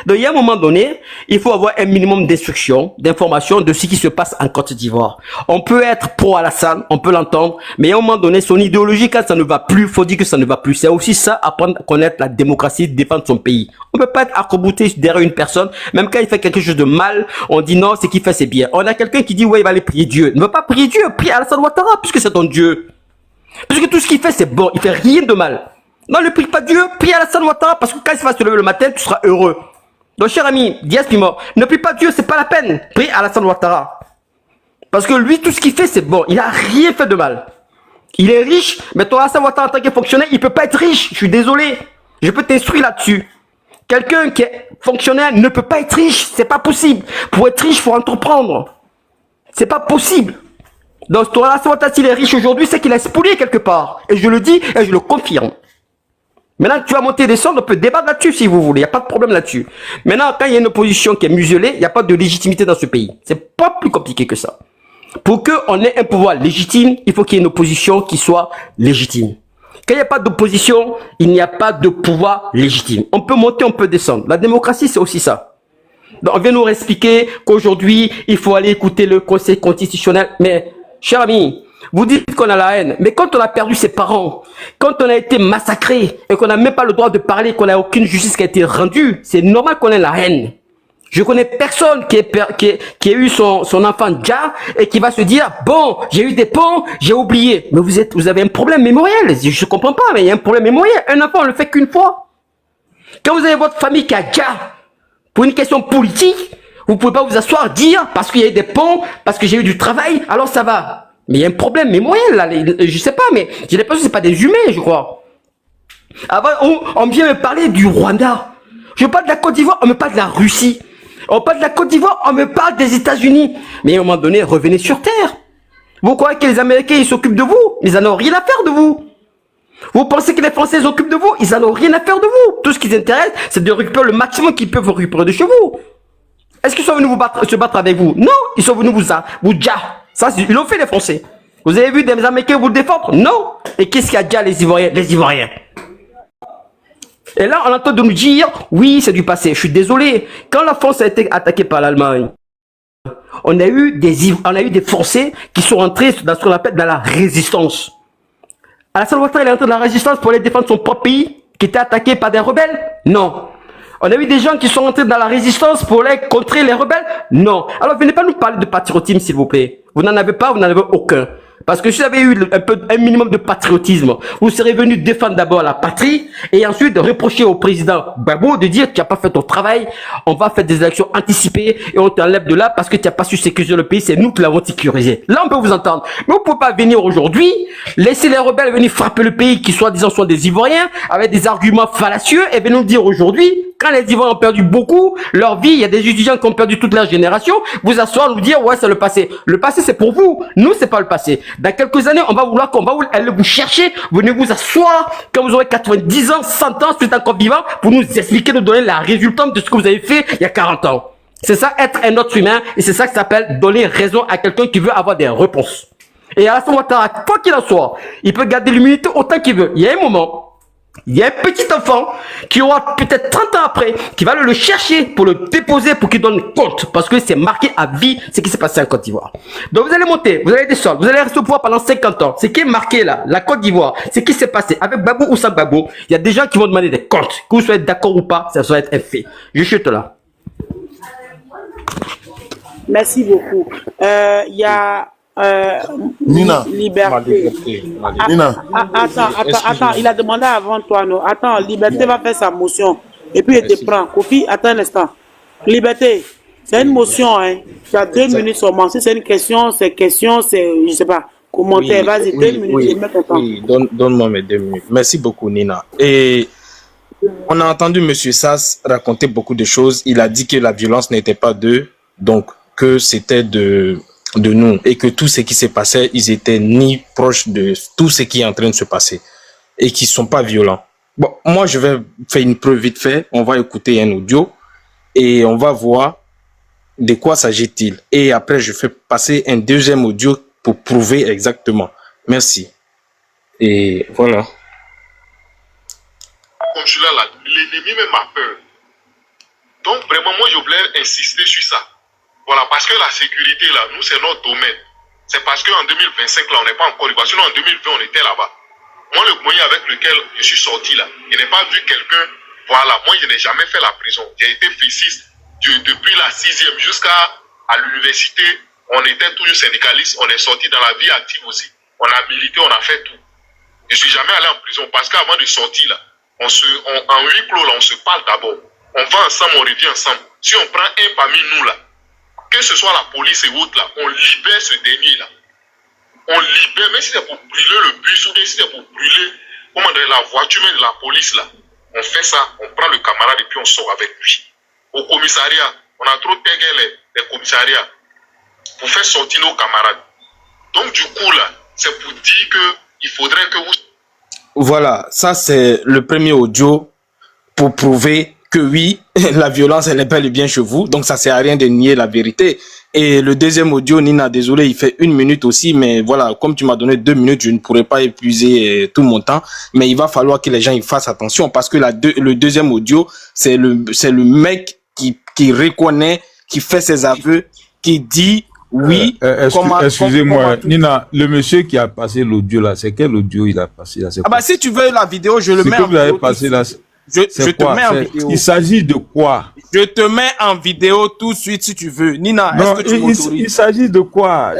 Donc il y a un moment donné, il faut avoir un minimum d'instruction, d'information de ce qui se passe en Côte d'Ivoire. On peut être pro Alassane, on peut l'entendre, mais à un moment donné, son idéologie, quand ça ne va plus, faut dire que ça ne va plus. C'est aussi ça, apprendre à connaître la démocratie, défendre son pays. On peut pas être arc-bouté derrière une personne, même quand il fait quelque chose de mal, on dit non, ce qu'il fait c'est bien. On a quelqu'un qui dit ouais, il va aller prier Dieu. Ne veut pas prier Dieu, prie Alassane Ouattara, puisque c'est ton Dieu. Puisque tout ce qu'il fait c'est bon, il fait rien de mal. Non, ne prie pas Dieu, prie Alassane Ouattara, parce que quand il va se lever le matin, tu seras heureux. Donc, cher ami, Diaz Pimo, ne prie pas Dieu, c'est pas la peine. Prie Alassane Ouattara. Parce que lui, tout ce qu'il fait, c'est bon. Il a rien fait de mal. Il est riche, mais toi, Alassane Ouattara, en tant que fonctionnaire, il peut pas être riche. Je suis désolé. Je peux t'instruire là-dessus. Quelqu'un qui est fonctionnaire ne peut pas être riche. C'est pas possible. Pour être riche, il faut entreprendre. C'est pas possible. Donc, toi, Alassane Ouattara, s'il est riche aujourd'hui, c'est qu'il a spolié quelque part. Et je le dis et je le confirme. Maintenant, tu vas monter et descendre, on peut débattre là-dessus si vous voulez, il n'y a pas de problème là-dessus. Maintenant, quand il y a une opposition qui est muselée, il n'y a pas de légitimité dans ce pays. C'est pas plus compliqué que ça. Pour qu'on ait un pouvoir légitime, il faut qu'il y ait une opposition qui soit légitime. Quand il n'y a pas d'opposition, il n'y a pas de pouvoir légitime. On peut monter, on peut descendre. La démocratie, c'est aussi ça. Donc, on vient nous expliquer qu'aujourd'hui, il faut aller écouter le Conseil constitutionnel. Mais, cher ami, vous dites qu'on a la haine. Mais quand on a perdu ses parents, quand on a été massacré et qu'on n'a même pas le droit de parler, qu'on n'a aucune justice qui a été rendue, c'est normal qu'on ait la haine. Je connais personne qui a eu son enfant déjà et qui va se dire, bon, j'ai eu des ponts, j'ai oublié. Mais vous avez un problème mémoriel. Je comprends pas, mais il y a un problème mémoriel. Un enfant, on le fait qu'une fois. Quand vous avez votre famille qui a déjà, pour une question politique, vous pouvez pas vous asseoir, dire, parce qu'il y a eu des ponts, parce que j'ai eu du travail, alors ça va. Mais il y a un problème mémoriel, là. Je sais pas, mais j'ai l'impression que c'est pas des humains, je crois. Avant, on vient me parler du Rwanda. Je parle de la Côte d'Ivoire, on me parle de la Russie. On parle de la Côte d'Ivoire, on me parle des États-Unis. Mais à un moment donné, revenez sur Terre. Vous croyez que les Américains, ils s'occupent de vous? Ils n'en ont rien à faire de vous. Vous pensez que les Français s'occupent de vous? Ils n'en ont rien à faire de vous. Tout ce qui les intéresse, c'est de récupérer le maximum qu'ils peuvent récupérer de chez vous. Est-ce qu'ils sont venus se battre avec vous? Non, ils sont venus vous déjà. Ça, ils l'ont fait les Français. Vous avez vu des Américains vous défendre? Non. Et qu'est-ce qu'il y a déjà les Ivoiriens? Les Ivoiriens. Et là, on entend de nous dire, oui, c'est du passé. Je suis désolé. Quand la France a été attaquée par l'Allemagne, on a eu des Français qui sont entrés dans ce qu'on appelle dans la résistance. Alassane Ouattara, il est entré dans la résistance pour aller défendre son propre pays, qui était attaqué par des rebelles? Non. On a eu des gens qui sont entrés dans la résistance pour aller contrer les rebelles? Non. Alors, venez pas nous parler de patriotisme, s'il vous plaît. Vous n'en avez pas, vous n'en avez aucun. Parce que si vous avez eu un minimum de patriotisme, vous serez venu défendre d'abord la patrie et ensuite reprocher au président Gbagbo de dire tu n'as pas fait ton travail, on va faire des élections anticipées et on t'enlève de là parce que tu n'as pas su sécuriser le pays, c'est nous qui l'avons sécurisé. Là, on peut vous entendre. Mais vous ne pouvez pas venir aujourd'hui, laisser les rebelles venir frapper le pays qui soi-disant sont des Ivoiriens avec des arguments fallacieux et venir nous dire aujourd'hui, quand les Ivoiriens ont perdu beaucoup, leur vie, il y a des étudiants qui ont perdu toute leur génération, vous asseoir, nous dire, ouais, c'est le passé. Le passé, c'est pour vous. Nous, c'est pas le passé. Dans quelques années, on va aller vous chercher, venez vous asseoir, quand vous aurez 90 ans, 100 ans, si vous êtes encore vivant, pour nous expliquer, nous donner la résultante de ce que vous avez fait il y a 40 ans. C'est ça, être un autre humain, et c'est ça qui s'appelle donner raison à quelqu'un qui veut avoir des réponses. Et Alassane Ouattara, quoi qu'il en soit, il peut garder l'immunité autant qu'il veut. Il y a un moment, il y a un petit enfant qui aura peut-être 30 ans après, qui va le chercher pour le déposer pour qu'il donne compte. Parce que c'est marqué à vie ce qui s'est passé en Côte d'Ivoire. Donc vous allez monter, vous allez descendre, vous allez rester au pouvoir pendant 50 ans. Ce qui est marqué là, la Côte d'Ivoire, ce qui s'est passé avec Gbagbo ou sans Gbagbo, il y a des gens qui vont demander des comptes. Que vous soyez d'accord ou pas, ça va être un fait. Je chute là. Merci beaucoup. Il y a Nina. Liberté. Nina. Attends, il a demandé avant toi, non? Attends, Liberté va faire sa motion. Et puis il te prend. Kofi, attends un instant. Liberté, c'est une motion, hein. Tu as 2 minutes seulement. Si c'est une question, c'est je sais pas, commentaire. Vas-y, 2 minutes. Oui, donne-moi mes 2 minutes. Merci beaucoup, Nina. Et on a entendu M. Sass raconter beaucoup de choses. Il a dit que la violence n'était pas d'eux, donc que c'était de nous et que tout ce qui s'est passé, ils étaient ni proches de tout ce qui est en train de se passer et qui sont pas violents. Bon, moi, je vais faire une preuve vite fait. On va écouter un audio et on va voir de quoi s'agit-il. Et après, je fais passer un deuxième audio pour prouver exactement. Merci. Et voilà. Comme je suis là, l'ennemi même a peur. Donc, vraiment, moi, je voulais insister sur ça. Voilà, parce que la sécurité, là, nous, c'est notre domaine. C'est parce qu'en 2025, là, on n'est pas encore Côte d'Ivoire. Sinon, en 2020, on était là-bas. Moi, le moyen avec lequel je suis sorti, là, je n'ai pas vu quelqu'un, voilà, moi, je n'ai jamais fait la prison. J'ai été fessiste depuis la 6e jusqu'à l'université. On était toujours syndicalistes. On est sorti dans la vie active aussi. On a milité, on a fait tout. Je ne suis jamais allé en prison parce qu'avant de sortir, là, en huis clos, là, on se parle d'abord. On va ensemble, on revient ensemble. Si on prend un parmi nous, là, que ce soit la police et autres, là, on libère ce dernier-là. On libère, même si c'est pour brûler le bus ou bien si c'est pour brûler la voiture même de la police, là. On fait ça, on prend le camarade et puis on sort avec lui. Au commissariat, on a trop tagué les commissariats pour faire sortir nos camarades. Donc du coup, là, c'est pour dire qu'il faudrait que vous... Voilà, ça c'est le premier audio pour prouver que oui, la violence elle est bel et bien chez vous, donc ça sert à rien de nier la vérité. Et le deuxième audio, Nina, désolé, il fait 1 minute aussi, mais voilà, comme tu m'as donné 2 minutes, je ne pourrais pas épuiser tout mon temps, mais il va falloir que les gens y fassent attention parce que le deuxième audio, c'est le mec qui reconnaît, qui fait ses aveux, qui dit oui. Excusez-moi, Nina, le monsieur qui a passé l'audio là, c'est quel audio il a passé là? Ah bah si tu veux la vidéo, je le mets en vidéo. Vous avez passé là. Je te mets en vidéo. Il s'agit de quoi? Je te mets en vidéo tout de suite si tu veux. Nina, est-ce que tu m'autorises? Il s'agit de quoi?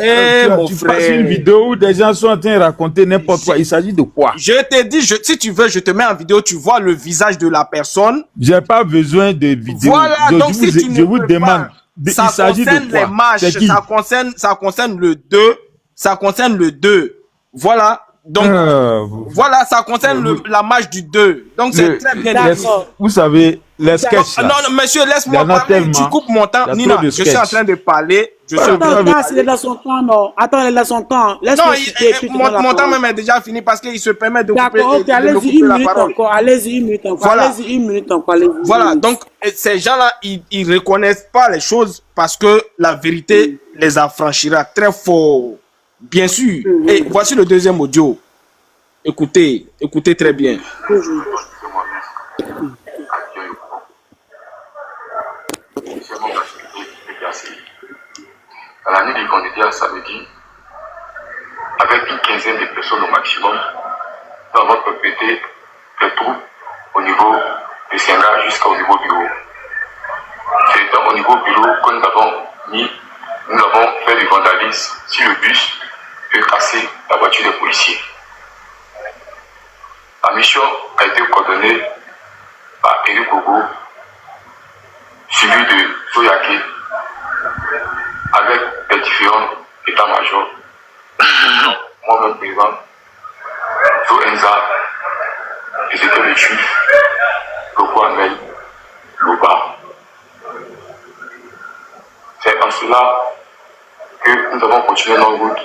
Tu passes une vidéo où des gens sont en train de raconter n'importe quoi. Il s'agit de quoi? Je t'ai dit, si tu veux, je te mets en vidéo, tu vois le visage de la personne. J'ai pas besoin de vidéo. Voilà, donc si tu je vous demande. Il s'agit de quoi? Les matchs, ça concerne le 2. Ça concerne le 2. Voilà. Donc, voilà, ça concerne la match du 2. Donc, c'est très bien. Vous savez, les sketchs là. Non, monsieur, laisse-moi parler. Tu coupes mon temps. Nina, je suis en train de parler. Attends, il est dans son temps, non. Attends, il est dans son temps. Non, mon temps même est déjà fini parce qu'il se permet de couper, ok, allez-y 1 minute encore. Allez-y 1 minute encore. Voilà. Allez-y 1 minute encore. Voilà, donc, ces gens-là, ils reconnaissent pas les choses parce que la vérité les affranchira très fort. Bien sûr. Et voici le deuxième audio. Écoutez très bien. À la nuit des candidats samedi, avec une quinzaine de personnes au maximum, nous avons perpétré les troupes au niveau de Senga jusqu'au niveau bureau. C'est donc au niveau bureau que nous avons fait du vandalisme sur le bus et cassé la voiture des policiers. La mission a été coordonnée par Eric Gogo, suivi de Soyake, avec les différents états-majors, moi-même présent, Zoenza, et c'était le juif, Loko Amel, Loba. C'est en cela que nous avons continué notre route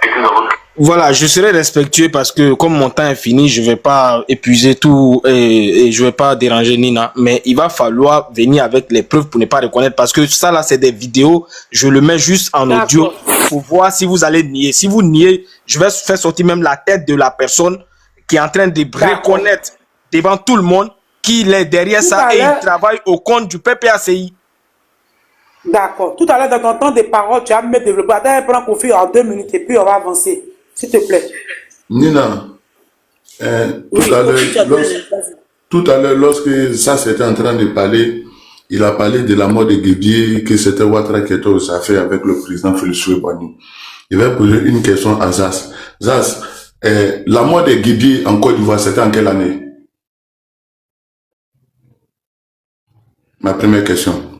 et que nous avons... Voilà, je serai respectueux parce que comme mon temps est fini, je vais pas épuiser tout et je vais pas déranger Nina. Mais il va falloir venir avec les preuves pour ne pas reconnaître parce que ça là c'est des vidéos. Je le mets juste en audio pour voir si vous allez nier. Si vous niez, je vais faire sortir même la tête de la personne qui est en train de reconnaître devant tout le monde qu'il est derrière ça et il travaille au compte du PPACI. D'accord. Tout à l'heure dans ton temps de parole, tu as me développé. Attends, prends Kofi en 2 minutes et puis on va avancer. S'il te plaît. Nina, tout à l'heure, lorsque ça c'était en train de parler, il a parlé de la mort de Guédier, que c'était Ouattara qui était aux affaires avec le président Félix Houphouët-Boigny. Il va poser une question à Zas. Zas, la mort de Guédier en Côte d'Ivoire, c'était en quelle année? Ma première question.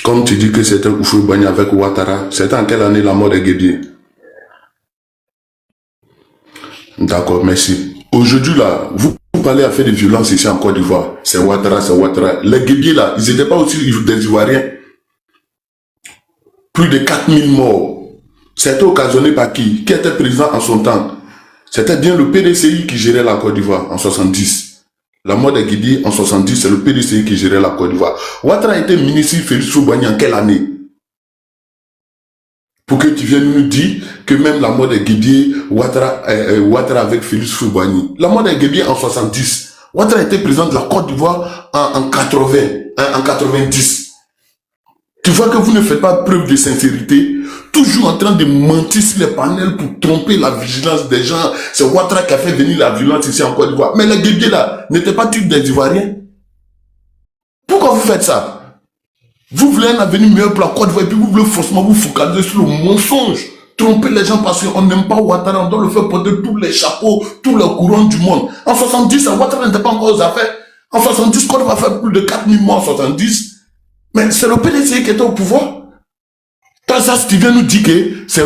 Comme tu dis que c'était Houphouët-Boigny avec Ouattara, c'était en quelle année la mort de Guédier? D'accord, merci. Aujourd'hui, là, vous parlez à faire de violence ici en Côte d'Ivoire. C'est Ouattara, c'est Ouattara. Les Guédiers, là, ils n'étaient pas aussi des Ivoiriens. Plus de 4000 morts. C'était occasionné par qui? Qui était président en son temps? C'était bien le PDCI qui gérait la Côte d'Ivoire en 70. La mort des Guédiers en 70, c'est le PDCI qui gérait la Côte d'Ivoire. Ouattara était ministre Félix Houphouët-Boigny en quelle année? Pour que tu viennes nous dire que même la mort des Guédiers, Ouattara avec Félix Houphouët-Boigny. La mort des Guédiers en 70. Ouattara était président de la Côte d'Ivoire en 80, en 90. Tu vois que vous ne faites pas preuve de sincérité, toujours en train de mentir sur les panels pour tromper la vigilance des gens. C'est Ouattara qui a fait venir la violence ici en Côte d'Ivoire. Mais les Guédiers là, n'étaient pas tous des Ivoiriens. Pourquoi vous faites ça? Vous voulez un avenir meilleur pour la Côte d'Ivoire et puis vous voulez forcément vous focaliser sur le mensonge. Tromper les gens parce qu'on n'aime pas Ouattara, on doit le faire porter tous les chapeaux, tous les courants du monde. En 70, Ouattara n'était pas encore aux affaires. En 70, Côte va faire plus de 4000 morts en 70. Mais c'est le PDC qui était au pouvoir. Quand ça, tu viens nous dire que c'est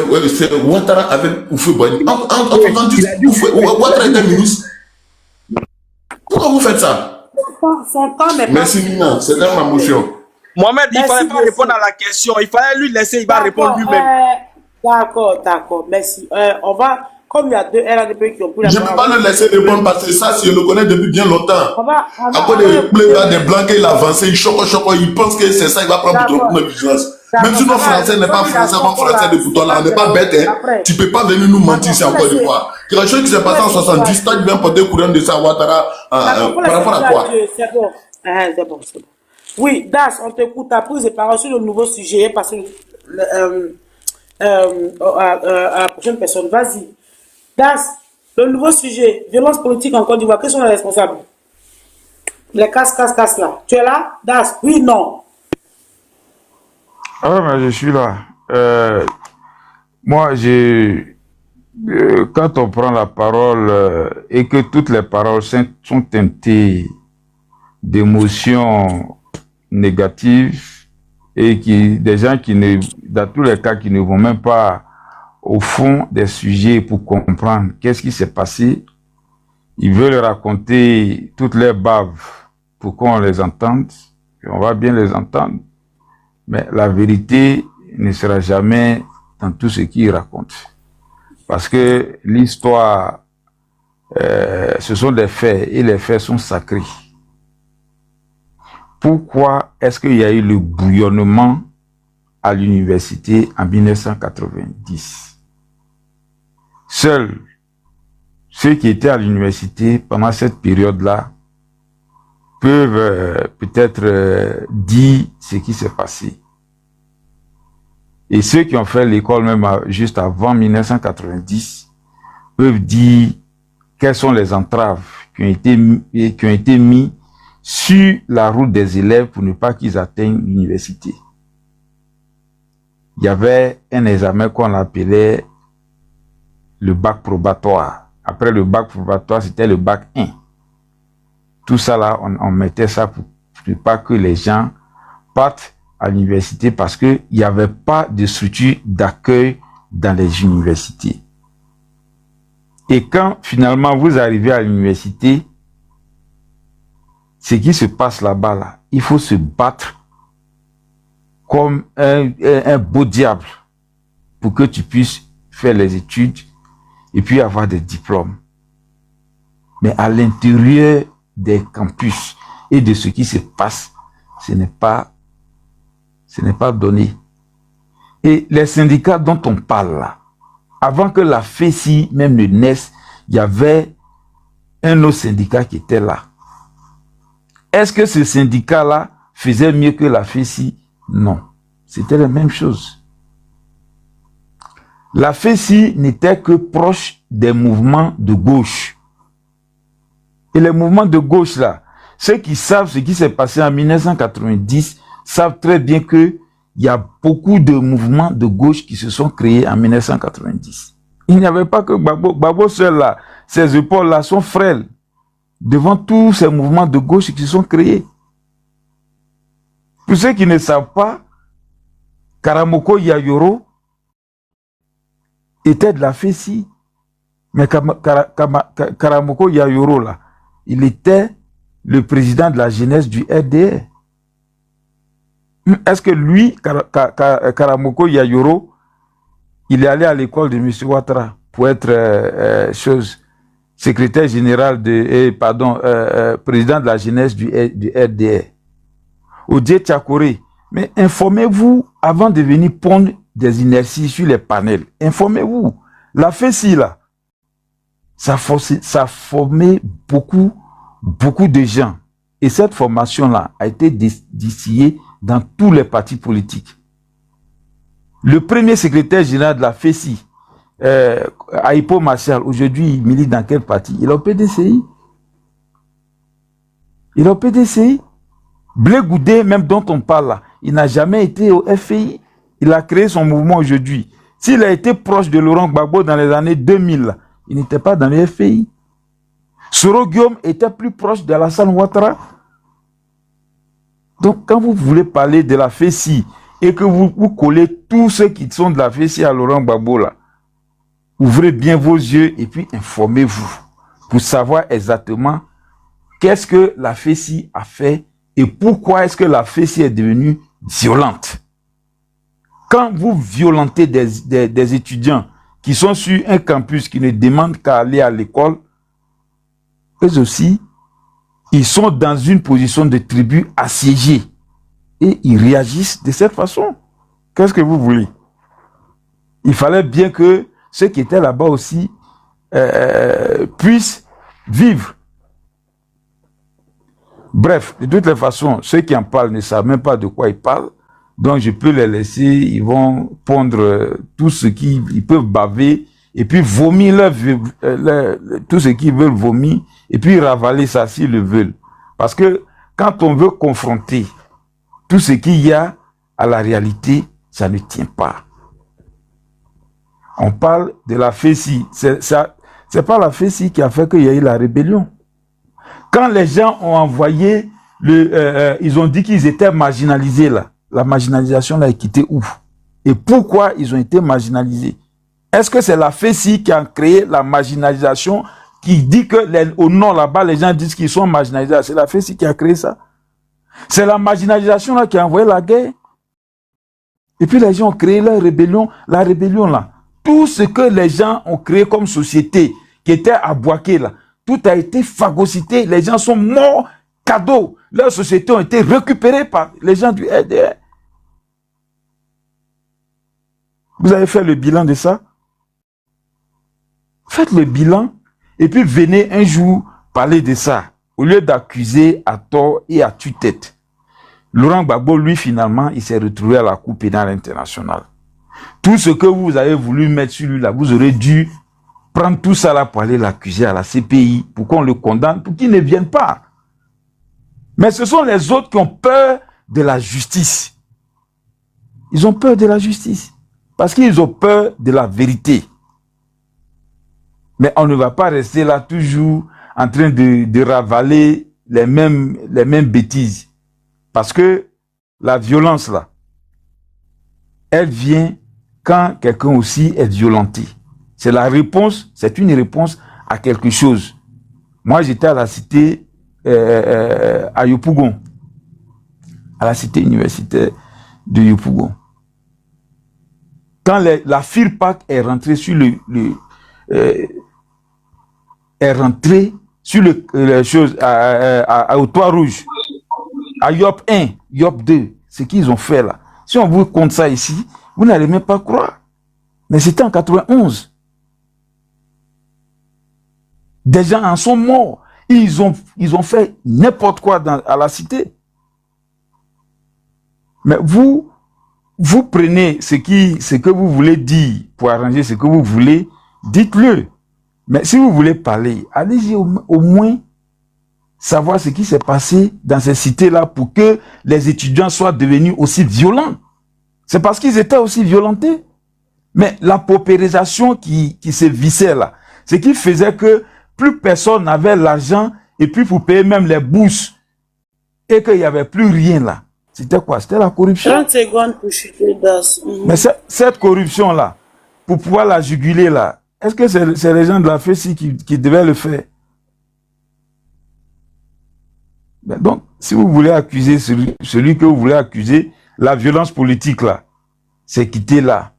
Ouattara avec Houphouët-Boigny. En 70, Ouattara était ministre. Pourquoi vous faites ça? Merci Nina, c'est dans ma motion. Mohamed, il ne fallait pas répondre à la question. Il fallait lui laisser, il va répondre lui-même. D'accord. Merci. On va comme il y a deux RADP qui ont pris la Je ne peux pas le laisser répondre parce que ça, je le connais depuis bien longtemps. À cause des blancs qu'il a avancé, il choque, il pense que c'est ça, il va prendre pour notre vigilance. Même si nos Français n'est pas français, mon français de Bouton, là, on n'est pas bête, hein. Tu ne peux pas venir nous mentir ici encore une fois. Quelque chose qui s'est passé en 70, tu viens porter courant de ça à Ouattara, par rapport à quoi? C'est bon. C'est bon, c'est bon. Oui, Das, on t'écoute. Ta prise de parole sur le nouveau sujet, parce que à la prochaine personne, vas-y. Das, le nouveau sujet, violence politique en Côte d'Ivoire, qui sont les responsables? Les casse là. Tu es là? Das, oui, non. Ah, mais je suis là. Moi, quand on prend la parole et que toutes les paroles sont teintées d'émotions négatives et des gens dans tous les cas, qui ne vont même pas au fond des sujets pour comprendre qu'est-ce qui s'est passé. Ils veulent raconter toutes les baves pour qu'on les entende. Et on va bien les entendre. Mais la vérité ne sera jamais dans tout ce qu'ils racontent. Parce que l'histoire, ce sont des faits et les faits sont sacrés. Pourquoi est-ce qu'il y a eu le bouillonnement à l'université en 1990? Seuls ceux qui étaient à l'université pendant cette période-là peuvent peut-être dire ce qui s'est passé. Et ceux qui ont fait l'école même juste avant 1990 peuvent dire quelles sont les entraves qui ont été mises sur la route des élèves pour ne pas qu'ils atteignent l'université. Il y avait un examen qu'on appelait le bac probatoire. Après le bac probatoire, c'était le bac 1. Tout ça là, on mettait ça pour ne pas que les gens partent à l'université parce qu'il n'y avait pas de structure d'accueil dans les universités. Et quand finalement vous arrivez à l'université, ce qui se passe là-bas, là, il faut se battre comme un beau diable pour que tu puisses faire les études et puis avoir des diplômes. Mais à l'intérieur des campus et de ce qui se passe, ce n'est pas donné. Et les syndicats dont on parle là, avant que la FESI même ne naisse, il y avait un autre syndicat qui était là. Est-ce que ce syndicat-là faisait mieux que la FESI? Non. C'était la même chose. La FESI n'était que proche des mouvements de gauche. Et les mouvements de gauche là, ceux qui savent ce qui s'est passé en 1990 savent très bien que il y a beaucoup de mouvements de gauche qui se sont créés en 1990. Il n'y avait pas que Gbagbo. Gbagbo seul là, ses épaules là sont frêles devant tous ces mouvements de gauche qui se sont créés. Pour ceux qui ne savent pas, Karamoko Yayoro était de la FESI. Mais Karamoko Yayoro là, il était le président de la jeunesse du RDR. Est-ce que lui, Karamoko Yayoro, il est allé à l'école de M. Ouattara pour être secrétaire général président de la jeunesse du RDR. Odié Tchakoré, mais informez-vous avant de venir pondre des inerties sur les panels. Informez-vous. La FESI là, ça formait beaucoup de gens. Et cette formation-là a été distillée dans tous les partis politiques. Le premier secrétaire général de la FESI, Aipo Martial, aujourd'hui, il milite dans quel parti? Il est au PDCI. Il est au PDCI. Blé Goudé, même dont on parle là, il n'a jamais été au FI. Il a créé son mouvement aujourd'hui. S'il a été proche de Laurent Gbagbo dans les années 2000, il n'était pas dans le FI. Soro Guillaume était plus proche d'Alassane Ouattara. Donc, quand vous voulez parler de la FESI et que vous collez tous ceux qui sont de la FESI à Laurent Gbagbo, là, ouvrez bien vos yeux et puis informez-vous pour savoir exactement qu'est-ce que la FESI a fait et pourquoi est-ce que la FESI est devenue violente. Quand vous violentez des étudiants qui sont sur un campus, qui ne demandent qu'à aller à l'école, eux aussi, ils sont dans une position de tribu assiégée. Et ils réagissent de cette façon. Qu'est-ce que vous voulez? Il fallait bien que ceux qui étaient là-bas aussi puissent vivre. Bref, de toutes les façons, ceux qui en parlent ne savent même pas de quoi ils parlent. Donc, je peux les laisser, ils vont pondre tout ce qu'ils peuvent baver et puis vomir tout ce qu'ils veulent vomir et puis ravaler ça s'ils le veulent. Parce que quand on veut confronter tout ce qu'il y a à la réalité, ça ne tient pas. On parle de la FESI. C'est pas la FESI qui a fait qu'il y a eu la rébellion. Quand les gens ont envoyé, ils ont dit qu'ils étaient marginalisés là. La marginalisation là est quittée où? Et pourquoi ils ont été marginalisés? Est-ce que c'est la FESI qui a créé la marginalisation, qui dit que au nord là-bas, les gens disent qu'ils sont marginalisés? C'est la FESI qui a créé ça. C'est la marginalisation là qui a envoyé la guerre. Et puis les gens ont créé leur rébellion, la rébellion là. Tout ce que les gens ont créé comme société, qui était à Boaké là, tout a été phagocyté. Les gens sont morts, cadeaux. Leurs sociétés ont été récupérées par les gens du RDR. Vous avez fait le bilan de ça? Faites le bilan et puis venez un jour parler de ça. Au lieu d'accuser à tort et à tue-tête. Laurent Gbagbo, lui, finalement, il s'est retrouvé à la Cour pénale internationale. Tout ce que vous avez voulu mettre sur lui là, vous aurez dû prendre tout ça là pour aller l'accuser à la CPI, pour qu'on le condamne, pour qu'il ne vienne pas. Mais ce sont les autres qui ont peur de la justice. Ils ont peur de la justice. Parce qu'ils ont peur de la vérité. Mais on ne va pas rester là toujours en train de ravaler les mêmes bêtises. Parce que la violence là, elle vient quand quelqu'un aussi est violenté. C'est la réponse, c'est une réponse à quelque chose. Moi, j'étais à la cité à Yopougon, à la cité universitaire de Yopougon. Quand la FIRPAC est rentrée sur au Toit Rouge, à Yop 1, Yop 2, ce qu'ils ont fait là. Si on vous compte ça ici, vous n'allez même pas croire. Mais c'était en 91. Des gens en sont morts. Ils ont fait n'importe quoi à la cité. Mais vous prenez ce que vous voulez dire pour arranger ce que vous voulez, dites-le. Mais si vous voulez parler, allez-y au moins savoir ce qui s'est passé dans ces cités-là pour que les étudiants soient devenus aussi violents. C'est parce qu'ils étaient aussi violentés. Mais la paupérisation qui se vissait là, ce qui faisait que plus personne n'avait l'argent et puis pour payer même les bourses et qu'il n'y avait plus rien là. C'était quoi? C'était la corruption. 30 secondes pour chuter d'as. Mais cette corruption-là, pour pouvoir la juguler là, est-ce que c'est les gens de la FESI qui devaient le faire? Ben donc, si vous voulez accuser celui que vous voulez accuser, la violence politique là, c'est quitter là.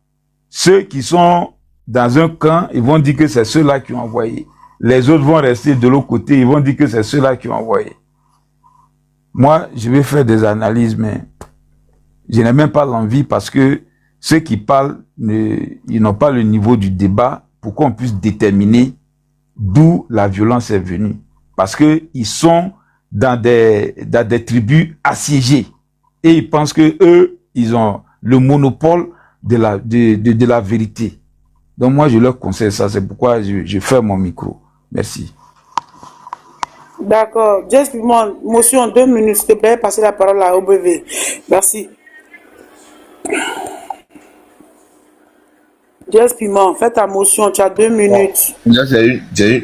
Ceux qui sont dans un camp, ils vont dire que c'est ceux-là qui ont envoyé. Les autres vont rester de l'autre côté, ils vont dire que c'est ceux-là qui ont envoyé. Moi, je vais faire des analyses, mais je n'ai même pas l'envie parce que ceux qui parlent, ils n'ont pas le niveau du débat pour qu'on puisse déterminer d'où la violence est venue. Parce qu'ils sont dans des tribus assiégées. Et ils pensent que eux, ils ont le monopole de la vérité. Donc moi, je leur conseille ça. C'est pourquoi je ferme mon micro. Merci. D'accord. Just motion en 2 minutes, s'il te plaît. Passez la parole à OBV. Merci. Just Piment, fais ta motion, tu as 2 minutes.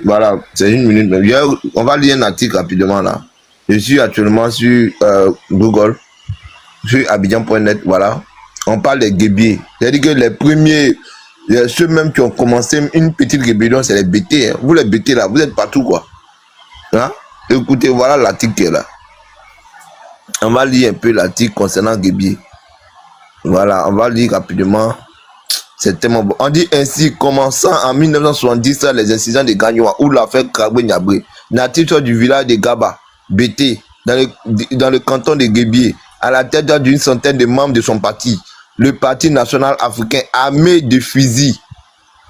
Voilà, c'est 1 minute. Mais on va lire un article rapidement là. Je suis actuellement sur Google, sur Abidjan.net, voilà. On parle des guébiers. C'est-à-dire que les premiers, ceux même qui ont commencé une petite rébellion, c'est les BT. Hein. Vous les BT là, vous êtes partout quoi. Hein? Écoutez, voilà l'article qui est là. On va lire un peu l'article concernant Guébier. Voilà, on va lire rapidement. C'est tellement bon. On dit ainsi, commençant en 1970, les incidents de Gagnoa ou l'affaire Krabé Niabré, natif du village de Gaba, BT, dans le canton de Guébié, à la tête d'une centaine de membres de son parti, le Parti national africain armé de fusils.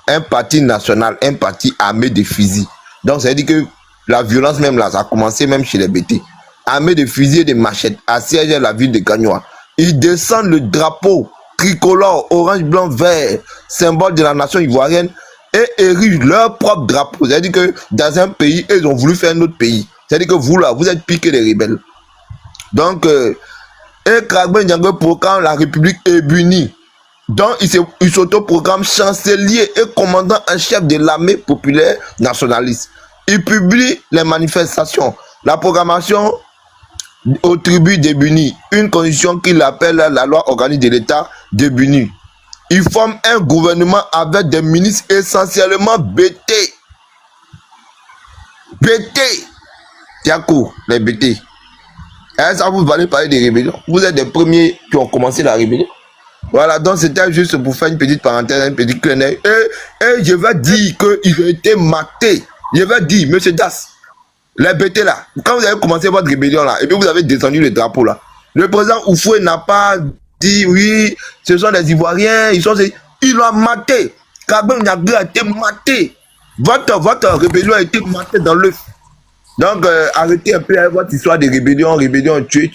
Un parti national, un parti armé de fusils. Donc ça veut dire que la violence même là, ça a commencé même chez les BT. Armé de fusils et de machettes, assiègent la ville de Gagnoa. Ils descendent le drapeau tricolore, orange, blanc, vert, symbole de la nation ivoirienne, et érigent leur propre drapeau. C'est-à-dire que dans un pays, ils ont voulu faire un autre pays. C'est-à-dire que vous là, vous êtes piqués des rebelles. Donc, et Krabé Niabré proclame la République unie. Donc, il s'autoproclame chancelier et commandant en chef de l'armée populaire nationaliste. Il publie les manifestations, la programmation aux tribus de Buni, une condition qu'il appelle la loi organique de l'État de Buni. Il forme un gouvernement avec des ministres essentiellement BT. BT. Tiakou, les BT. Ça vous allez parler de rébellion. Vous êtes les premiers qui ont commencé la rébellion. Voilà, donc c'était juste pour faire une petite parenthèse, un petit clin d'œil. Et je vais dire qu'ils ont été matés. Je vais dire, monsieur Das, les BT là, quand vous avez commencé votre rébellion là, et puis vous avez descendu le drapeau là, le président Oufoué n'a pas dit oui, ce sont des Ivoiriens, ils l'ont maté. Krabé Niabré a été maté. Votre rébellion a été matée dans l'œuf. Donc arrêtez un peu votre histoire de rébellion, tuer.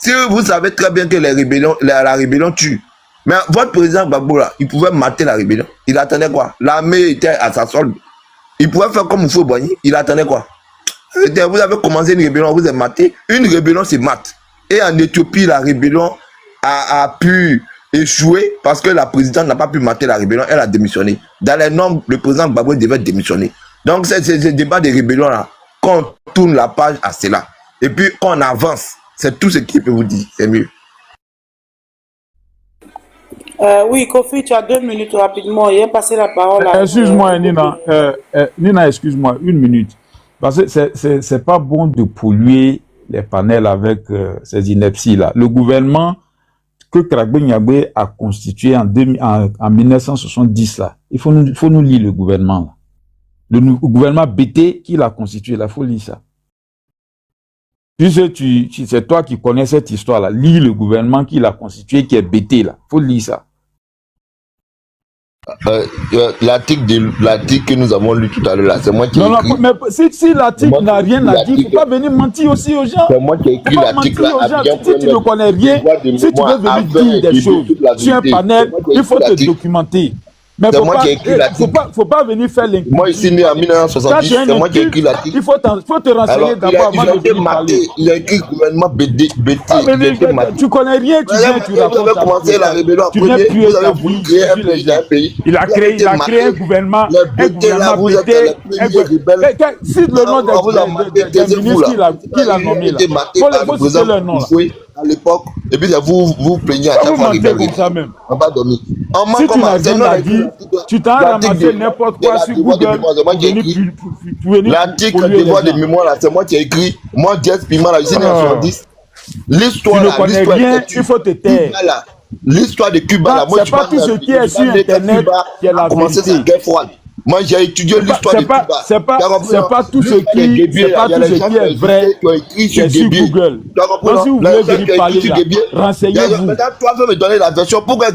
Si vous savez très bien que la rébellion tue. Mais votre président Gbagbo là, il pouvait mater la rébellion. Il attendait quoi? L'armée était à sa solde. Il pouvait faire comme Oufoué Boigny. Il attendait quoi? Vous avez commencé une rébellion, vous êtes maté. Une rébellion, c'est mat. Et en Éthiopie, la rébellion a pu échouer parce que la présidente n'a pas pu mater la rébellion. Elle a démissionné. Dans les normes, le président Gbagbo devait démissionner. Donc, c'est ce débat de rébellion là, qu'on tourne la page à cela. Et puis, qu'on avance. C'est tout ce qu'il peut vous dire. C'est mieux. Oui, Kofi, tu as 2 minutes rapidement. Il a passé la parole à... Excuse-moi, Nina. Nina, excuse-moi, 1 minute. Parce que c'est pas bon de polluer les panels avec ces inepties-là. Le gouvernement que Krabé Niabré a constitué en 1970, là, il faut nous lire le gouvernement. Là. Le gouvernement BT qui l'a constitué, il faut lire ça. Puisque c'est toi qui connais cette histoire-là, lis le gouvernement qui l'a constitué, qui est BT, là. Faut lire ça. L'article que nous avons lu tout à l'heure, là, c'est moi qui ai écrit. Non, mais si l'article n'a rien à dire, il ne faut pas venir mentir aussi aux gens. C'est moi qui ai écrit l'article là. Si tu ne connais rien, si tu veux venir dire des choses sur un panel, il faut te documenter. Mais faut pas venir faire l'inquiétude. Moi, ici, né en 1970, c'est moi qui ai écrit l'article. Il faut te renseigner d'abord avant de venir parler. Il a écrit gouvernement BT. Tu connais rien, tu viens, tu racontes. Vous avez commencé la rébellion en premier, vous avez voulu créer un pays. Il a créé un gouvernement BT. Si le nom des ministres qu'il a nommé là, faut citer leur nom là. À l'époque, et puis vous plaignez à chaque fois. Vous mentez comme ça même. On va dormir. Si tu n'as rien à dire, tu t'en ramassé n'importe quoi sur Google. L'article de devoir de mémoire là, c'est moi qui ai écrit. Moi, Jess Pima, là, je suis né en 70. L'histoire là, tu ne connais rien, il faut te taire. L'histoire de Cuba là, moi c'est pas tout ce qui est sur Internet qui est la vérité. Moi, j'ai étudié l'histoire de Cuba. C'est pas tout ce qui est vrai qui est sur Google. Donc, si vous voulez venir parler là, renseignez-vous. Maintenant, toi, veux me donner la version. Pourquoi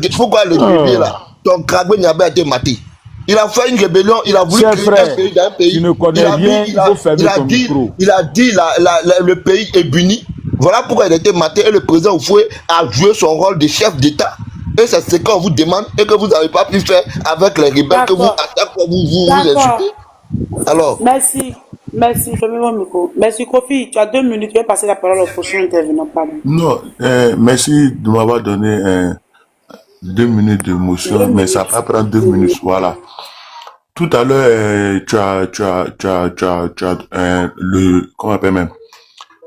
le Guébié là, ton Krabé Niabré a été maté? Il a fait une rébellion, il a voulu créer un pays d'un pays. Tu ne connais rien, il faut fermer ton micro. Il a dit le pays est uni. Voilà pourquoi il a été maté et le président Oufoué a joué son rôle de chef d'État. Et c'est ce qu'on vous demande et que vous n'avez pas pu faire avec les rebelles que vous attaquez, vous insultez. Alors. Merci, fermez mon micro. Merci Kofi, tu as 2 minutes, tu vas passer la parole au prochain intervenant. Pardon. Non, merci de m'avoir donné 2 minutes de motion, mais ça va prendre 2 minutes, voilà. Tout à l'heure, tu as comment on appelle même,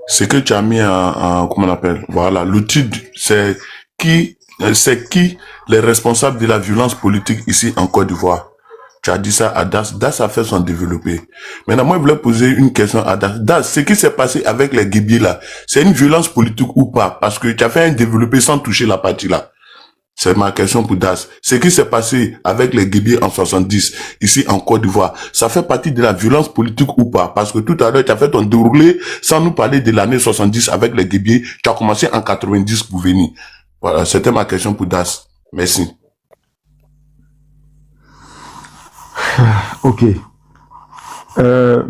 ce que tu as mis comment on appelle, voilà, l'outil, c'est qui les responsables de la violence politique ici en Côte d'Ivoire. Tu as dit ça à Das. Das a fait son développé. Maintenant, moi, je voulais poser une question à Das. Das, ce qui s'est passé avec les Guébiés là, c'est une violence politique ou pas? Parce que tu as fait un développé sans toucher la partie là. C'est ma question pour Das. Ce qui s'est passé avec les Guébiers en 70, ici en Côte d'Ivoire, ça fait partie de la violence politique ou pas? Parce que tout à l'heure, tu as fait ton déroulé sans nous parler de l'année 70 avec les Guébiers. Tu as commencé en 90 pour venir. Voilà, c'était ma question pour Das. Merci. Ok.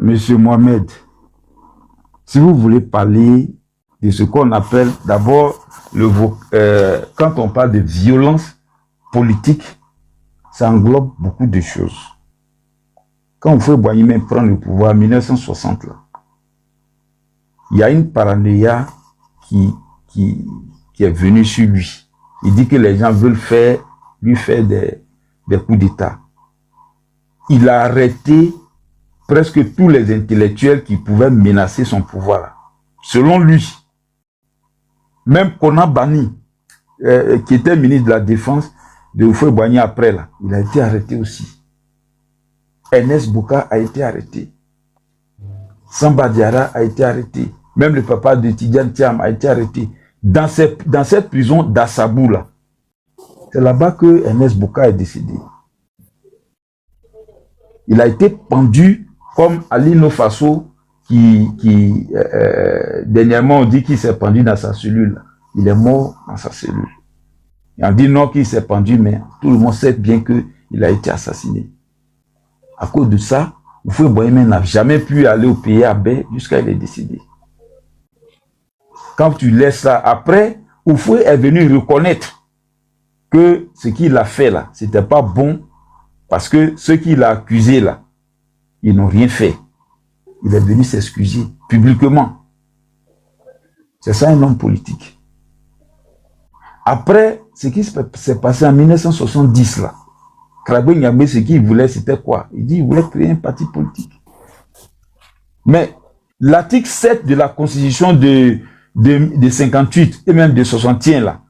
Monsieur Mohamed, si vous voulez parler de ce qu'on appelle d'abord quand on parle de violence politique, ça englobe beaucoup de choses. Quand Houphouët Boigny prend le pouvoir en 1960, là, il y a une paranoïa qui est venue sur lui. Il dit que les gens veulent lui faire des coups d'État. Il a arrêté presque tous les intellectuels qui pouvaient menacer son pouvoir. Selon lui, même Kona Bani, qui était ministre de la Défense de Houphouët Boigny après, là, il a été arrêté aussi. Ernest Bouka a été arrêté. Samba Diarra a été arrêté. Même le papa de Tidjane Thiam a été arrêté. Dans cette prison d'Assabou, là, c'est là-bas que Ernest Bouka est décédé. Il a été pendu comme Ali Nofaso qui dernièrement on dit qu'il s'est pendu dans sa cellule. Il est mort dans sa cellule. Et on dit non qu'il s'est pendu, mais tout le monde sait bien qu'il a été assassiné. À cause de ça, Houphouët Boigny n'a jamais pu aller au pays à baie jusqu'à il est décédé. Quand tu laisses ça, après, Houphouët est venu reconnaître que ce qu'il a fait là, c'était pas bon, parce que ceux qui l'ont accusé là, ils n'ont rien fait. Il est venu s'excuser publiquement. C'est ça un homme politique. Après, ce qui s'est passé en 1970 là, Krabbe Nyame, ce qu'il voulait, c'était quoi? Il dit qu'il voulait créer un parti politique. Mais l'article 7 de la Constitution de 58 et même de 61 là,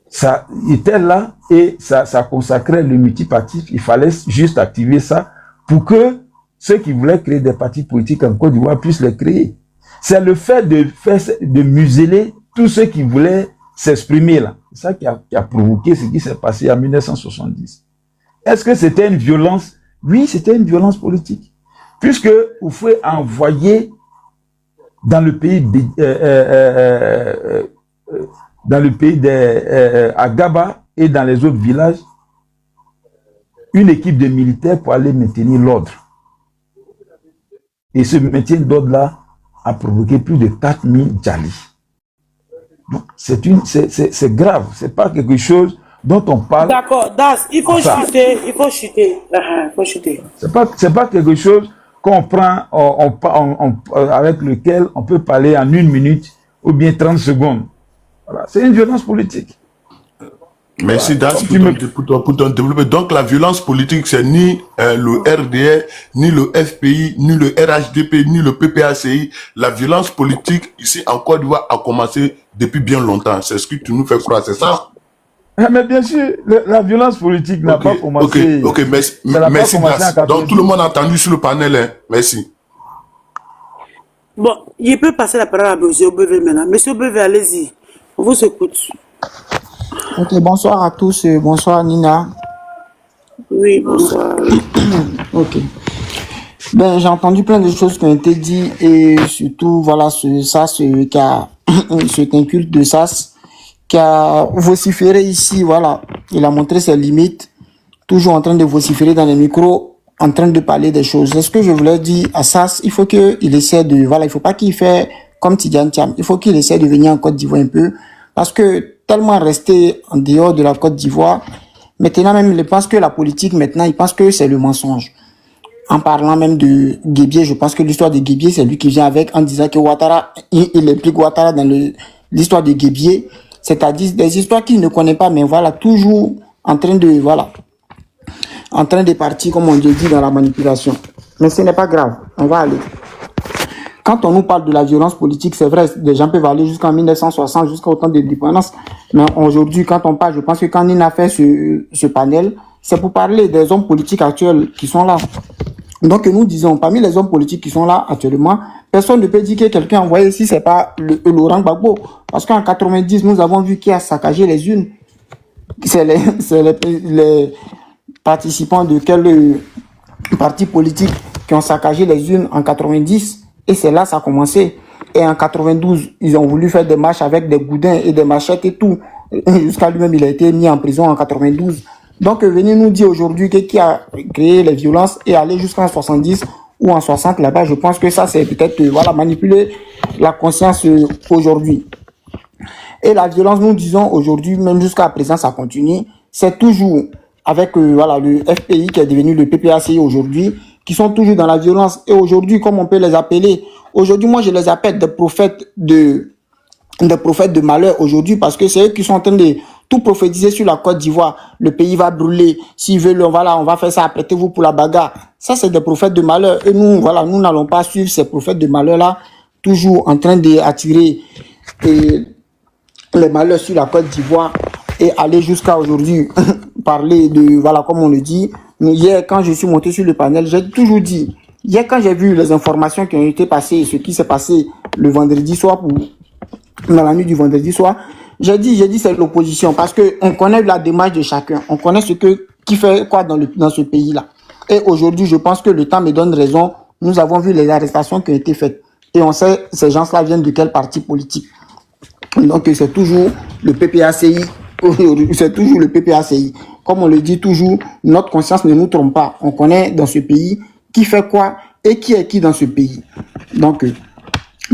ça était là et ça consacrait le multipartisme. Il fallait juste activer ça pour que ceux qui voulaient créer des partis politiques en Côte d'Ivoire puissent les créer. C'est le fait de museler tous ceux qui voulaient s'exprimer là. C'est ça qui a provoqué ce qui s'est passé en 1970. Est-ce que c'était une violence? Oui, c'était une violence politique. Puisque Houphouët a envoyé dans le pays à Gaba et dans les autres villages une équipe de militaires pour aller maintenir l'ordre. Et ce maintien d'ordre-là a provoqué plus de 4000 Djali. Donc, c'est grave. C'est pas quelque chose dont on parle. D'accord, Das, il faut chuter. C'est pas quelque chose qu'on prend, avec lequel on peut parler en 1 minute ou bien 30 secondes. Voilà. C'est une violence politique. Merci Das pour ton développement. Donc la violence politique, c'est ni le RDR, ni le FPI, ni le RHDP, ni le PPACI. La violence politique ici en Côte d'Ivoire a commencé depuis bien longtemps. C'est ce que tu nous fais croire, c'est ça? Mais bien sûr, la violence politique n'a pas commencé. Ok, merci Das. Donc tout le monde a entendu sur le panel. Hein. Merci. Bon, il peut passer la parole à M. Obeve maintenant. M. Obeve, allez-y. On vous écoute. Ok, bonsoir à tous. Bonsoir Nina. Oui, bonsoir. Ok. Ben, j'ai entendu plein de choses qui ont été dites et surtout, voilà, cet inculte de SAS qui a vociféré ici, voilà. Il a montré ses limites, toujours en train de vociférer dans les micros, en train de parler des choses. C'est ce que je voulais dire à SAS. Il faut qu'il essaie de, voilà, il faut pas qu'il fasse comme Tidjane Thiam. Il faut qu'il essaie de venir en Côte d'Ivoire un peu. Parce que tellement resté en dehors de la Côte d'Ivoire, maintenant même, il pense que la politique, maintenant, il pense que c'est le mensonge. En parlant même de Guébier, je pense que l'histoire de Guébier, c'est lui qui vient avec en disant que Ouattara, il implique Ouattara dans l'histoire de Guébier. C'est-à-dire des histoires qu'il ne connaît pas, mais voilà, toujours en train de partir, comme on dit, dans la manipulation. Mais ce n'est pas grave, on va aller. Quand on nous parle de la violence politique, c'est vrai, des gens peuvent aller jusqu'en 1960, jusqu'au temps de l'indépendance. Mais aujourd'hui, quand on parle, je pense que quand Nina a fait ce panel, c'est pour parler des hommes politiques actuels qui sont là. Donc, nous disons, parmi les hommes politiques qui sont là actuellement, personne ne peut dire que quelqu'un a envoyé ici, c'est pas Laurent Gbagbo. Parce qu'en 90, nous avons vu qui a saccagé les unes. les participants de quel parti politique qui ont saccagé les urnes en 90. Et c'est là que ça a commencé. Et en 92, ils ont voulu faire des marches avec des goudins et des machettes et tout. Jusqu'à lui-même, il a été mis en prison en 92. Donc, venez nous dire aujourd'hui qui a créé les violences et aller jusqu'en 70 ou en 60 là-bas. Je pense que ça, c'est peut-être voilà, manipuler la conscience aujourd'hui. Et la violence, nous disons aujourd'hui, même jusqu'à présent, ça continue. C'est toujours avec voilà, le FPI qui est devenu le PPACI aujourd'hui, qui sont toujours dans la violence. Et aujourd'hui, comme on peut les appeler, aujourd'hui, moi, je les appelle des prophètes de malheur aujourd'hui, parce que c'est eux qui sont en train de tout prophétiser sur la Côte d'Ivoire. Le pays va brûler. S'ils veulent, on va faire ça, apprêtez-vous pour la bagarre. Ça, c'est des prophètes de malheur. Et nous, voilà, nous n'allons pas suivre ces prophètes de malheur-là, toujours en train d'attirer les malheurs sur la Côte d'Ivoire et aller jusqu'à aujourd'hui parler de, voilà, comme on le dit. Mais hier, quand je suis monté sur le panel, j'ai toujours dit, hier, quand j'ai vu les informations qui ont été passées, ce qui s'est passé le vendredi soir, dans la nuit du vendredi soir, j'ai dit c'est l'opposition, parce que on connaît la démarche de chacun, on connaît qui fait quoi dans ce pays-là. Et aujourd'hui, je pense que le temps me donne raison. Nous avons vu les arrestations qui ont été faites. Et on sait, ces gens-là viennent de quel parti politique. Donc, c'est toujours le PPACI. C'est toujours le PPACI. Comme on le dit toujours, notre conscience ne nous trompe pas. On connaît dans ce pays qui fait quoi et qui est qui dans ce pays. Donc,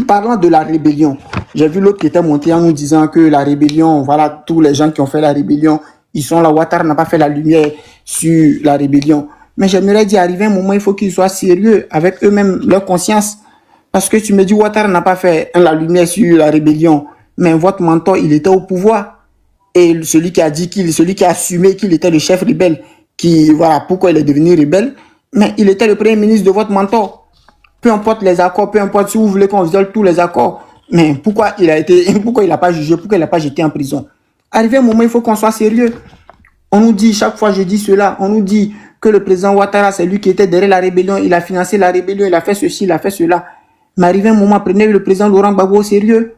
parlant de la rébellion, j'ai vu l'autre qui était monté en nous disant que la rébellion, voilà, tous les gens qui ont fait la rébellion, ils sont là. Ouattara n'a pas fait la lumière sur la rébellion. Mais j'aimerais dire, arriver un moment, il faut qu'ils soient sérieux avec eux-mêmes, leur conscience. Parce que tu me dis, Ouattara n'a pas fait la lumière sur la rébellion. Mais votre mentor, il était au pouvoir. Et celui qui a dit celui qui a assumé qu'il était le chef rebelle, voilà, pourquoi il est devenu rebelle, mais il était le premier ministre de votre mentor. Peu importe les accords, peu importe si vous voulez qu'on viole tous les accords. Mais pourquoi il n'a pas jugé, pourquoi il n'a pas jeté en prison? Arrivé un moment, il faut qu'on soit sérieux. On nous dit, chaque fois je dis cela, on nous dit que le président Ouattara, c'est lui qui était derrière la rébellion, il a financé la rébellion, il a fait ceci, il a fait cela. Mais arrivé un moment, prenez le président Laurent Gbagbo au sérieux.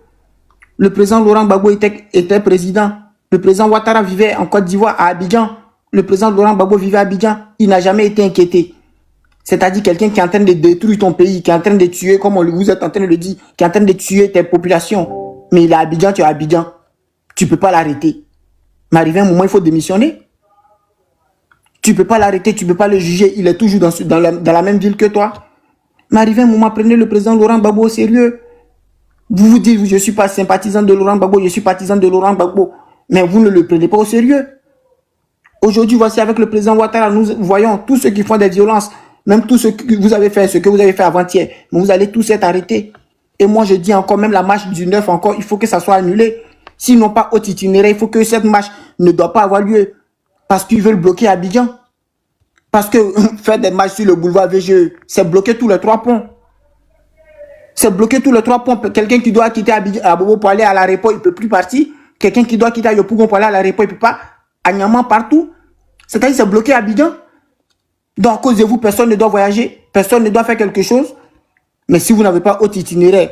Le président Laurent Gbagbo était président. Le président Ouattara vivait en Côte d'Ivoire, à Abidjan. Le président Laurent Gbagbo vivait à Abidjan. Il n'a jamais été inquiété. C'est-à-dire quelqu'un qui est en train de détruire ton pays, qui est en train de tuer, comme vous êtes en train de le dire, qui est en train de tuer tes populations. Mais il est à Abidjan, tu es à Abidjan. Tu ne peux pas l'arrêter. Mais arrivé un moment, il faut démissionner. Tu ne peux pas l'arrêter, tu ne peux pas le juger. Il est toujours dans la même ville que toi. Mais arrivé un moment, prenez le président Laurent Gbagbo au sérieux. Vous vous dites, je ne suis pas sympathisant de Laurent Gbagbo, je suis partisan de Laurent Gbagbo. Mais vous ne le prenez pas au sérieux. Aujourd'hui, voici avec le président Ouattara, nous voyons tous ceux qui font des violences, même tous ceux que vous avez fait avant-hier, mais vous allez tous être arrêtés. Et moi, je dis encore, même la marche du 9, encore, il faut que ça soit annulé. S'ils n'ont pas haut itinéraire, il faut que cette marche ne doit pas avoir lieu. Parce qu'ils veulent bloquer Abidjan. Parce que faire des marches sur le boulevard VGE, c'est bloquer tous les 3 ponts. C'est bloquer tous les 3 ponts. Quelqu'un qui doit quitter Abobo pour aller à l'aéroport, il ne peut plus partir. Quelqu'un qui doit quitter Yopougon pour aller à l'aéroport, il ne peut pas. À Niamey, partout. C'est-à-dire c'est bloqué à Abidjan. Donc, à cause de vous, personne ne doit voyager. Personne ne doit faire quelque chose. Mais si vous n'avez pas haut itinéraire,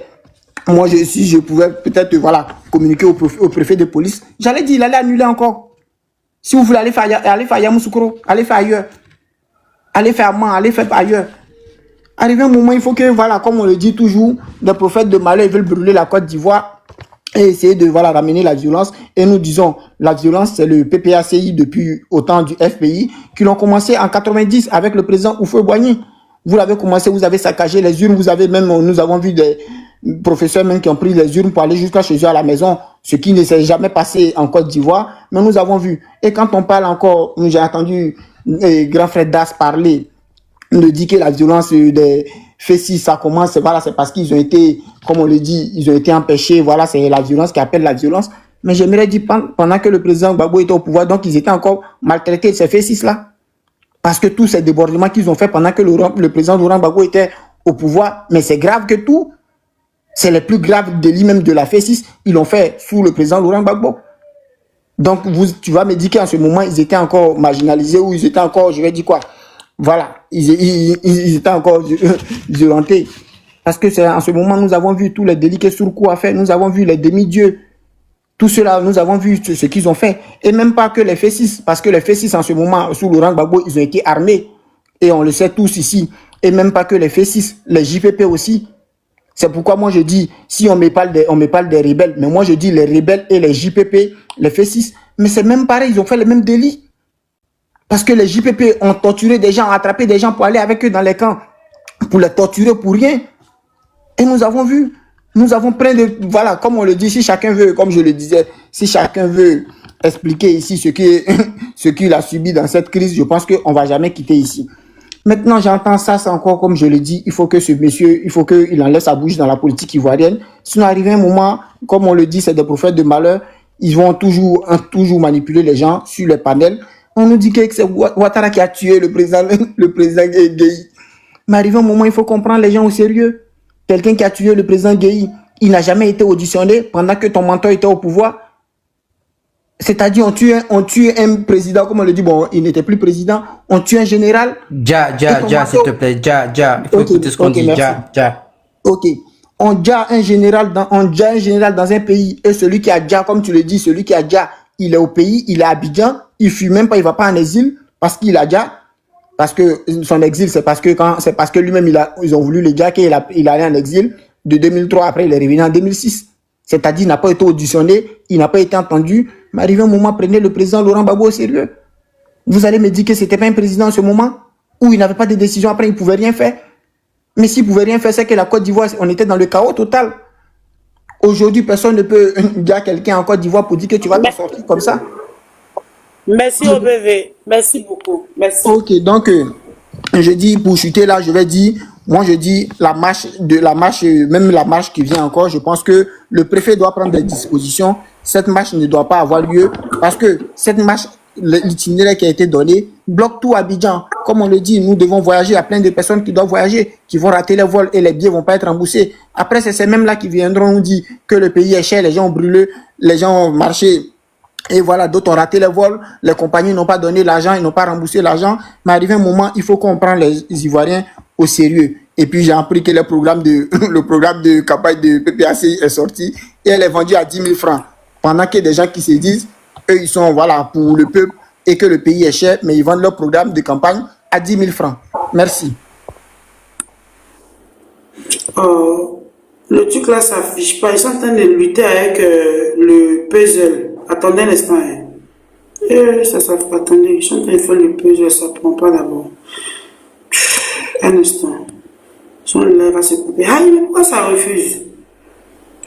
moi, si je pouvais peut-être voilà, communiquer au préfet de police, j'allais dire, il allait annuler encore. Si vous voulez aller faire Yamoussoukro, allez faire ailleurs. Allez faire Man, allez faire ailleurs. Arrivé un moment, il faut que, voilà, comme on le dit toujours, les prophètes de malheur, ils veulent brûler la Côte d'Ivoire et essayer de voilà, ramener la violence. Et nous disons, la violence, c'est le PPACI depuis au temps du FPI, qui l'ont commencé en 90 avec le président Houphouët-Boigny. Vous l'avez commencé, vous avez saccagé les urnes, nous avons vu des professeurs même qui ont pris les urnes pour aller jusqu'à chez eux à la maison, ce qui ne s'est jamais passé en Côte d'Ivoire, mais nous avons vu. Et quand on parle encore, j'ai entendu grand frère Das parler, de dire que la violence des Fessis, ça commence, voilà, c'est parce qu'ils ont été, comme on le dit, ils ont été empêchés, voilà, c'est la violence qui appelle la violence. Mais j'aimerais dire, pendant que le président Gbagbo était au pouvoir, donc ils étaient encore maltraités, ces Fessis-là. Parce que tous ces débordements qu'ils ont fait pendant que le président Laurent Gbagbo était au pouvoir, mais c'est grave que tout. C'est les plus graves délits même de la Fessis, ils l'ont fait sous le président Laurent Gbagbo. Donc, tu vas me dire qu'en ce moment, ils étaient encore marginalisés ou ils étaient encore, je vais dire quoi, voilà, ils étaient encore violentés. Parce que c'est en ce moment, nous avons vu tous les délits que Surkou a fait, nous avons vu les demi-dieux Tout cela, nous avons vu ce qu'ils ont fait. Et même pas que les F6, parce que les F6 en ce moment, sous Laurent Gbagbo, ils ont été armés. Et on le sait tous ici. Et même pas que les F6, les JPP aussi. C'est pourquoi moi je dis, si on me parle des rebelles, mais moi je dis les rebelles et les JPP, les F6, mais c'est même pareil, ils ont fait les mêmes délits. Parce que les JPP ont torturé des gens, attrapé des gens pour aller avec eux dans les camps, pour les torturer pour rien. Et nous avons vu, nous avons plein de... Voilà, comme on le dit, si chacun veut, comme je le disais, si chacun veut expliquer ici ce qu'il a subi dans cette crise, je pense qu'on ne va jamais quitter ici. Maintenant, j'entends ça, c'est encore comme je le dis, il faut que ce monsieur, il faut qu'il en laisse sa bouche dans la politique ivoirienne. Sinon, arrivé un moment, comme on le dit, c'est des prophètes de malheur, ils vont toujours manipuler les gens sur les panels. On nous dit que c'est Ouattara qui a tué le président Gueye. Mais arrivé un moment, il faut comprendre les gens au sérieux. Quelqu'un qui a tué le président Gueye, il n'a jamais été auditionné pendant que ton mentor était au pouvoir. C'est-à-dire, on tue un président, comme on le dit, bon, il n'était plus président, on tue un général. S'il te plaît, il faut écouter ce qu'on dit, Ok. On tue un général dans un pays, et celui qui a déjà, comme tu le dis, celui qui a déjà, il est au pays, il est à Abidjan, il fuit même pas, il va pas en exil, parce qu'il a déjà, parce que son exil, c'est parce que lui-même, ils ont voulu le dire qu'il allait en exil de 2003, après il est revenu en 2006. C'est-à-dire, il n'a pas été auditionné, il n'a pas été entendu. Mais arrivé un moment, prenez le président Laurent Gbagbo au sérieux. Vous allez me dire que ce n'était pas un président en ce moment, où il n'avait pas de décision, après il ne pouvait rien faire. Mais s'il ne pouvait rien faire, c'est que la Côte d'Ivoire, on était dans le chaos total. Aujourd'hui, personne ne peut dire à quelqu'un en Côte d'Ivoire pour dire que tu vas t'en sortir comme ça. Merci OBV, merci beaucoup. Merci. Ok, donc, je dis, pour chuter là, je vais dire, moi je dis, même la marche qui vient encore, je pense que le préfet doit prendre des dispositions. Cette marche ne doit pas avoir lieu parce que cette marche, l'itinéraire qui a été donné, bloque tout Abidjan. Comme on le dit, nous devons voyager. Il y a plein de personnes qui doivent voyager, qui vont rater les vols et les billets vont pas être remboursés. Après, c'est ces mêmes-là qui viendront nous dire que le pays est cher, les gens ont brûlé, les gens ont marché. Et voilà, d'autres ont raté les vols, les compagnies n'ont pas donné l'argent, ils n'ont pas remboursé l'argent. Mais arrivé un moment, il faut qu'on prenne les Ivoiriens au sérieux. Et puis j'ai appris que le programme de campagne de PPAC est sorti et elle est vendue à 10 000 francs. Pendant que des gens qui se disent, eux ils sont voilà, pour le peuple et que le pays est cher, mais ils vendent leur programme de campagne à 10 000 francs. Merci. Le truc là s'affiche pas, ils sont en train de lutter avec le puzzle. Attendez un instant. Attendez, je suis en train de faire le puzzle, ça prend pas d'abord. Un instant. Son lèvre va se couper. Ah, mais pourquoi ça refuse?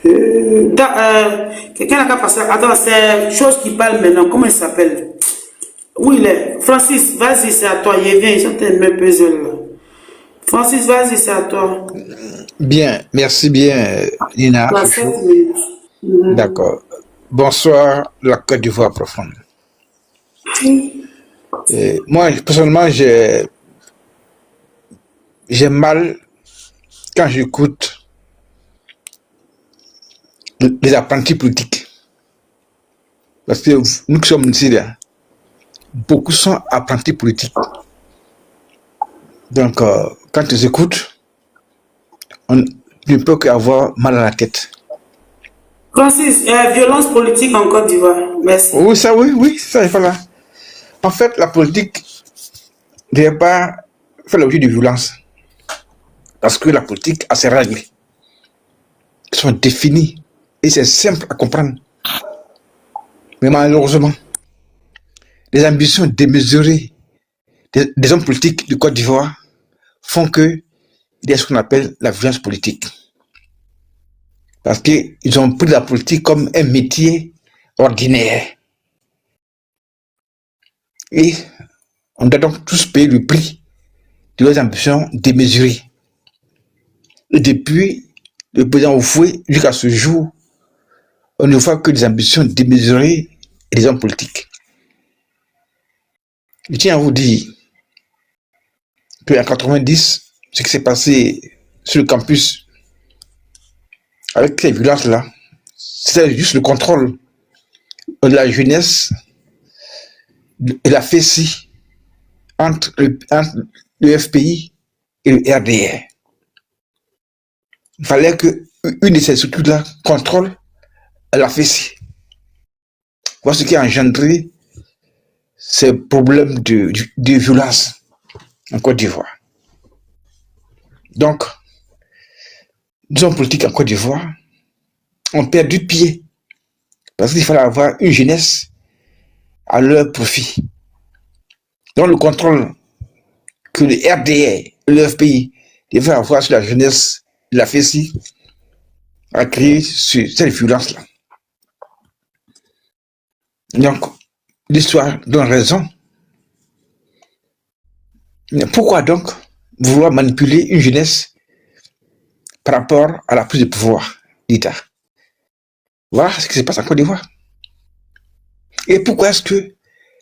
Quelqu'un n'a qu'à passer. Attends, c'est chose qui parle maintenant. Comment il s'appelle? Où il est? Francis, vas-y, c'est à toi. Il vient, ils sont en train de me puzzle là. Francis, vas-y, c'est à toi. Bien, merci bien, Nina. D'accord. Bonsoir, la Côte d'Ivoire profonde. Moi, personnellement, j'ai mal quand j'écoute les apprentis politiques. Parce que nous qui sommes ici, là, beaucoup sont apprentis politiques. Donc, quand tu écoutes, on ne peut qu'avoir mal à la tête. Francis, violence politique en Côte d'Ivoire. Merci. Oui, ça est pas là. En fait, la politique ne doit pas faire l'objet de violence. Parce que la politique a ses règles qui sont définies et c'est simple à comprendre. Mais malheureusement, les ambitions démesurées des hommes politiques de Côte d'Ivoire font qu'il y a ce qu'on appelle la violence politique. Parce qu'ils ont pris la politique comme un métier ordinaire. Et on doit donc tous payer le prix de leurs ambitions démesurées. Et depuis le président Oufoué jusqu'à ce jour, on ne voit que des ambitions démesurées et des hommes politiques. Je tiens à vous dire qu'en 1990, ce qui s'est passé sur le campus avec ces violences-là, c'était juste le contrôle de la jeunesse et la FECI entre le FPI et le RDR. Il fallait qu'une de ces structures-là contrôle la FECI. Voilà ce qui a engendré ces problèmes de violence en Côte d'Ivoire. Donc, les hommes politiques en Côte d'Ivoire ont perdu pied parce qu'il fallait avoir une jeunesse à leur profit. Donc, le contrôle que le RDR, le FPI, devait avoir sur la jeunesse de la FECI a créé cette violence-là. Donc, l'histoire donne raison. Mais pourquoi donc vouloir manipuler une jeunesse par rapport à la prise de pouvoir d'État? Voilà ce qui se passe en Côte d'Ivoire. Et pourquoi est-ce que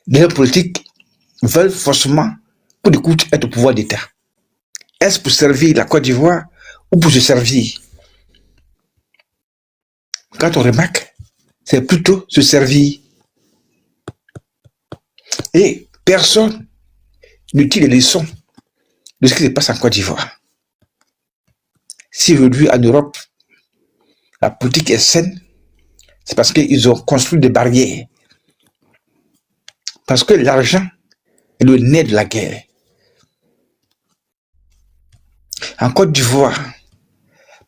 les hommes politiques veulent forcément, pour du coup, être au pouvoir d'État? Est-ce pour servir la Côte d'Ivoire ou pour se servir? Quand on remarque, c'est plutôt se servir. Et personne ne tire les leçons de ce qui se passe en Côte d'Ivoire. Si aujourd'hui en Europe, la politique est saine, c'est parce qu'ils ont construit des barrières. Parce que l'argent est le nez de la guerre. En Côte d'Ivoire,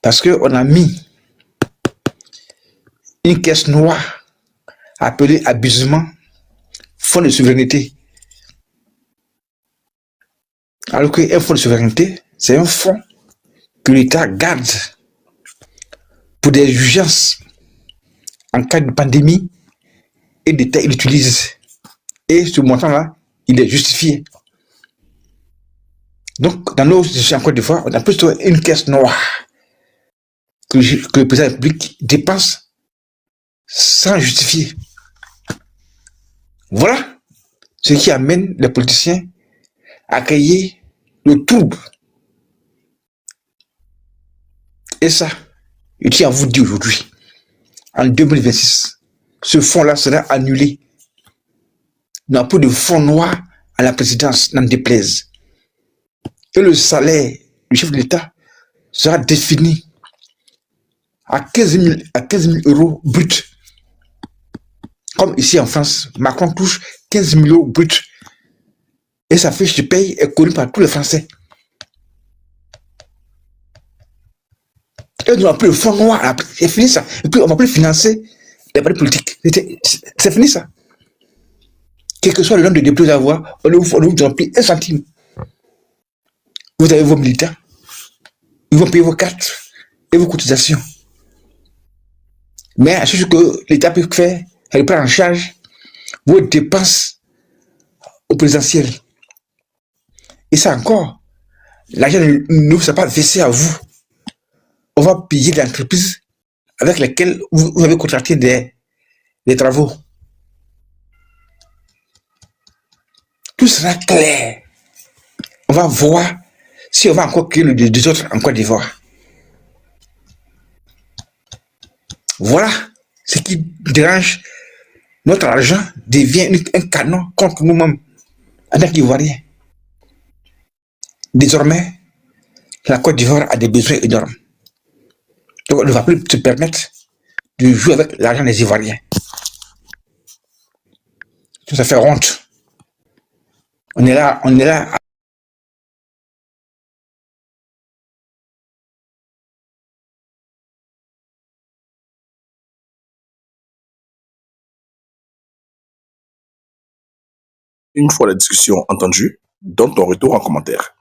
parce qu'on a mis une caisse noire appelée abusement fonds de souveraineté. Alors qu'un fonds de souveraineté, c'est un fonds que l'État garde pour des urgences en cas de pandémie et l'État l'utilise. Et ce montant-là, il est justifié. Donc, dans nos institutions en Côte d'Ivoire, on a plutôt une caisse noire que le président de la République dépense sans justifier. Voilà ce qui amène les politiciens à créer le trouble. Et ça, je tiens à vous dire aujourd'hui, en 2026, ce fonds-là sera annulé. Il n'y a pas de fonds noir à la présidence, n'en déplaise. Et le salaire du chef de l'État sera défini à 15 000 euros bruts. Comme ici en France, Macron touche 15 000 euros bruts. Et sa fiche de paye est connue par tous les Français. Et on n'a plus le fonds noir, c'est fini ça. Et puis on ne va plus financer les partis politiques. C'est fini ça. Quel que soit le nombre de députés à avoir, on ne vous donne plus un centime. Vous avez vos militants, ils vont payer vos cartes et vos cotisations. Mais ce que l'État peut faire, elle prend en charge vos dépenses au présidentiel. Et ça encore, l'argent ne vous a pas versé à vous. On va payer l'entreprise avec laquelle vous avez contracté des travaux. Tout sera clair. On va voir si on va encore créer le désordre en Côte d'Ivoire. Voilà ce qui dérange. Notre argent devient un canon contre nous-mêmes en tant qu'Ivoiriens. Désormais, la Côte d'Ivoire a des besoins énormes. Donc on ne va plus se permettre de jouer avec l'argent des Ivoiriens. Ça fait honte. On est là. Une fois la discussion entendue, donne ton retour en commentaire.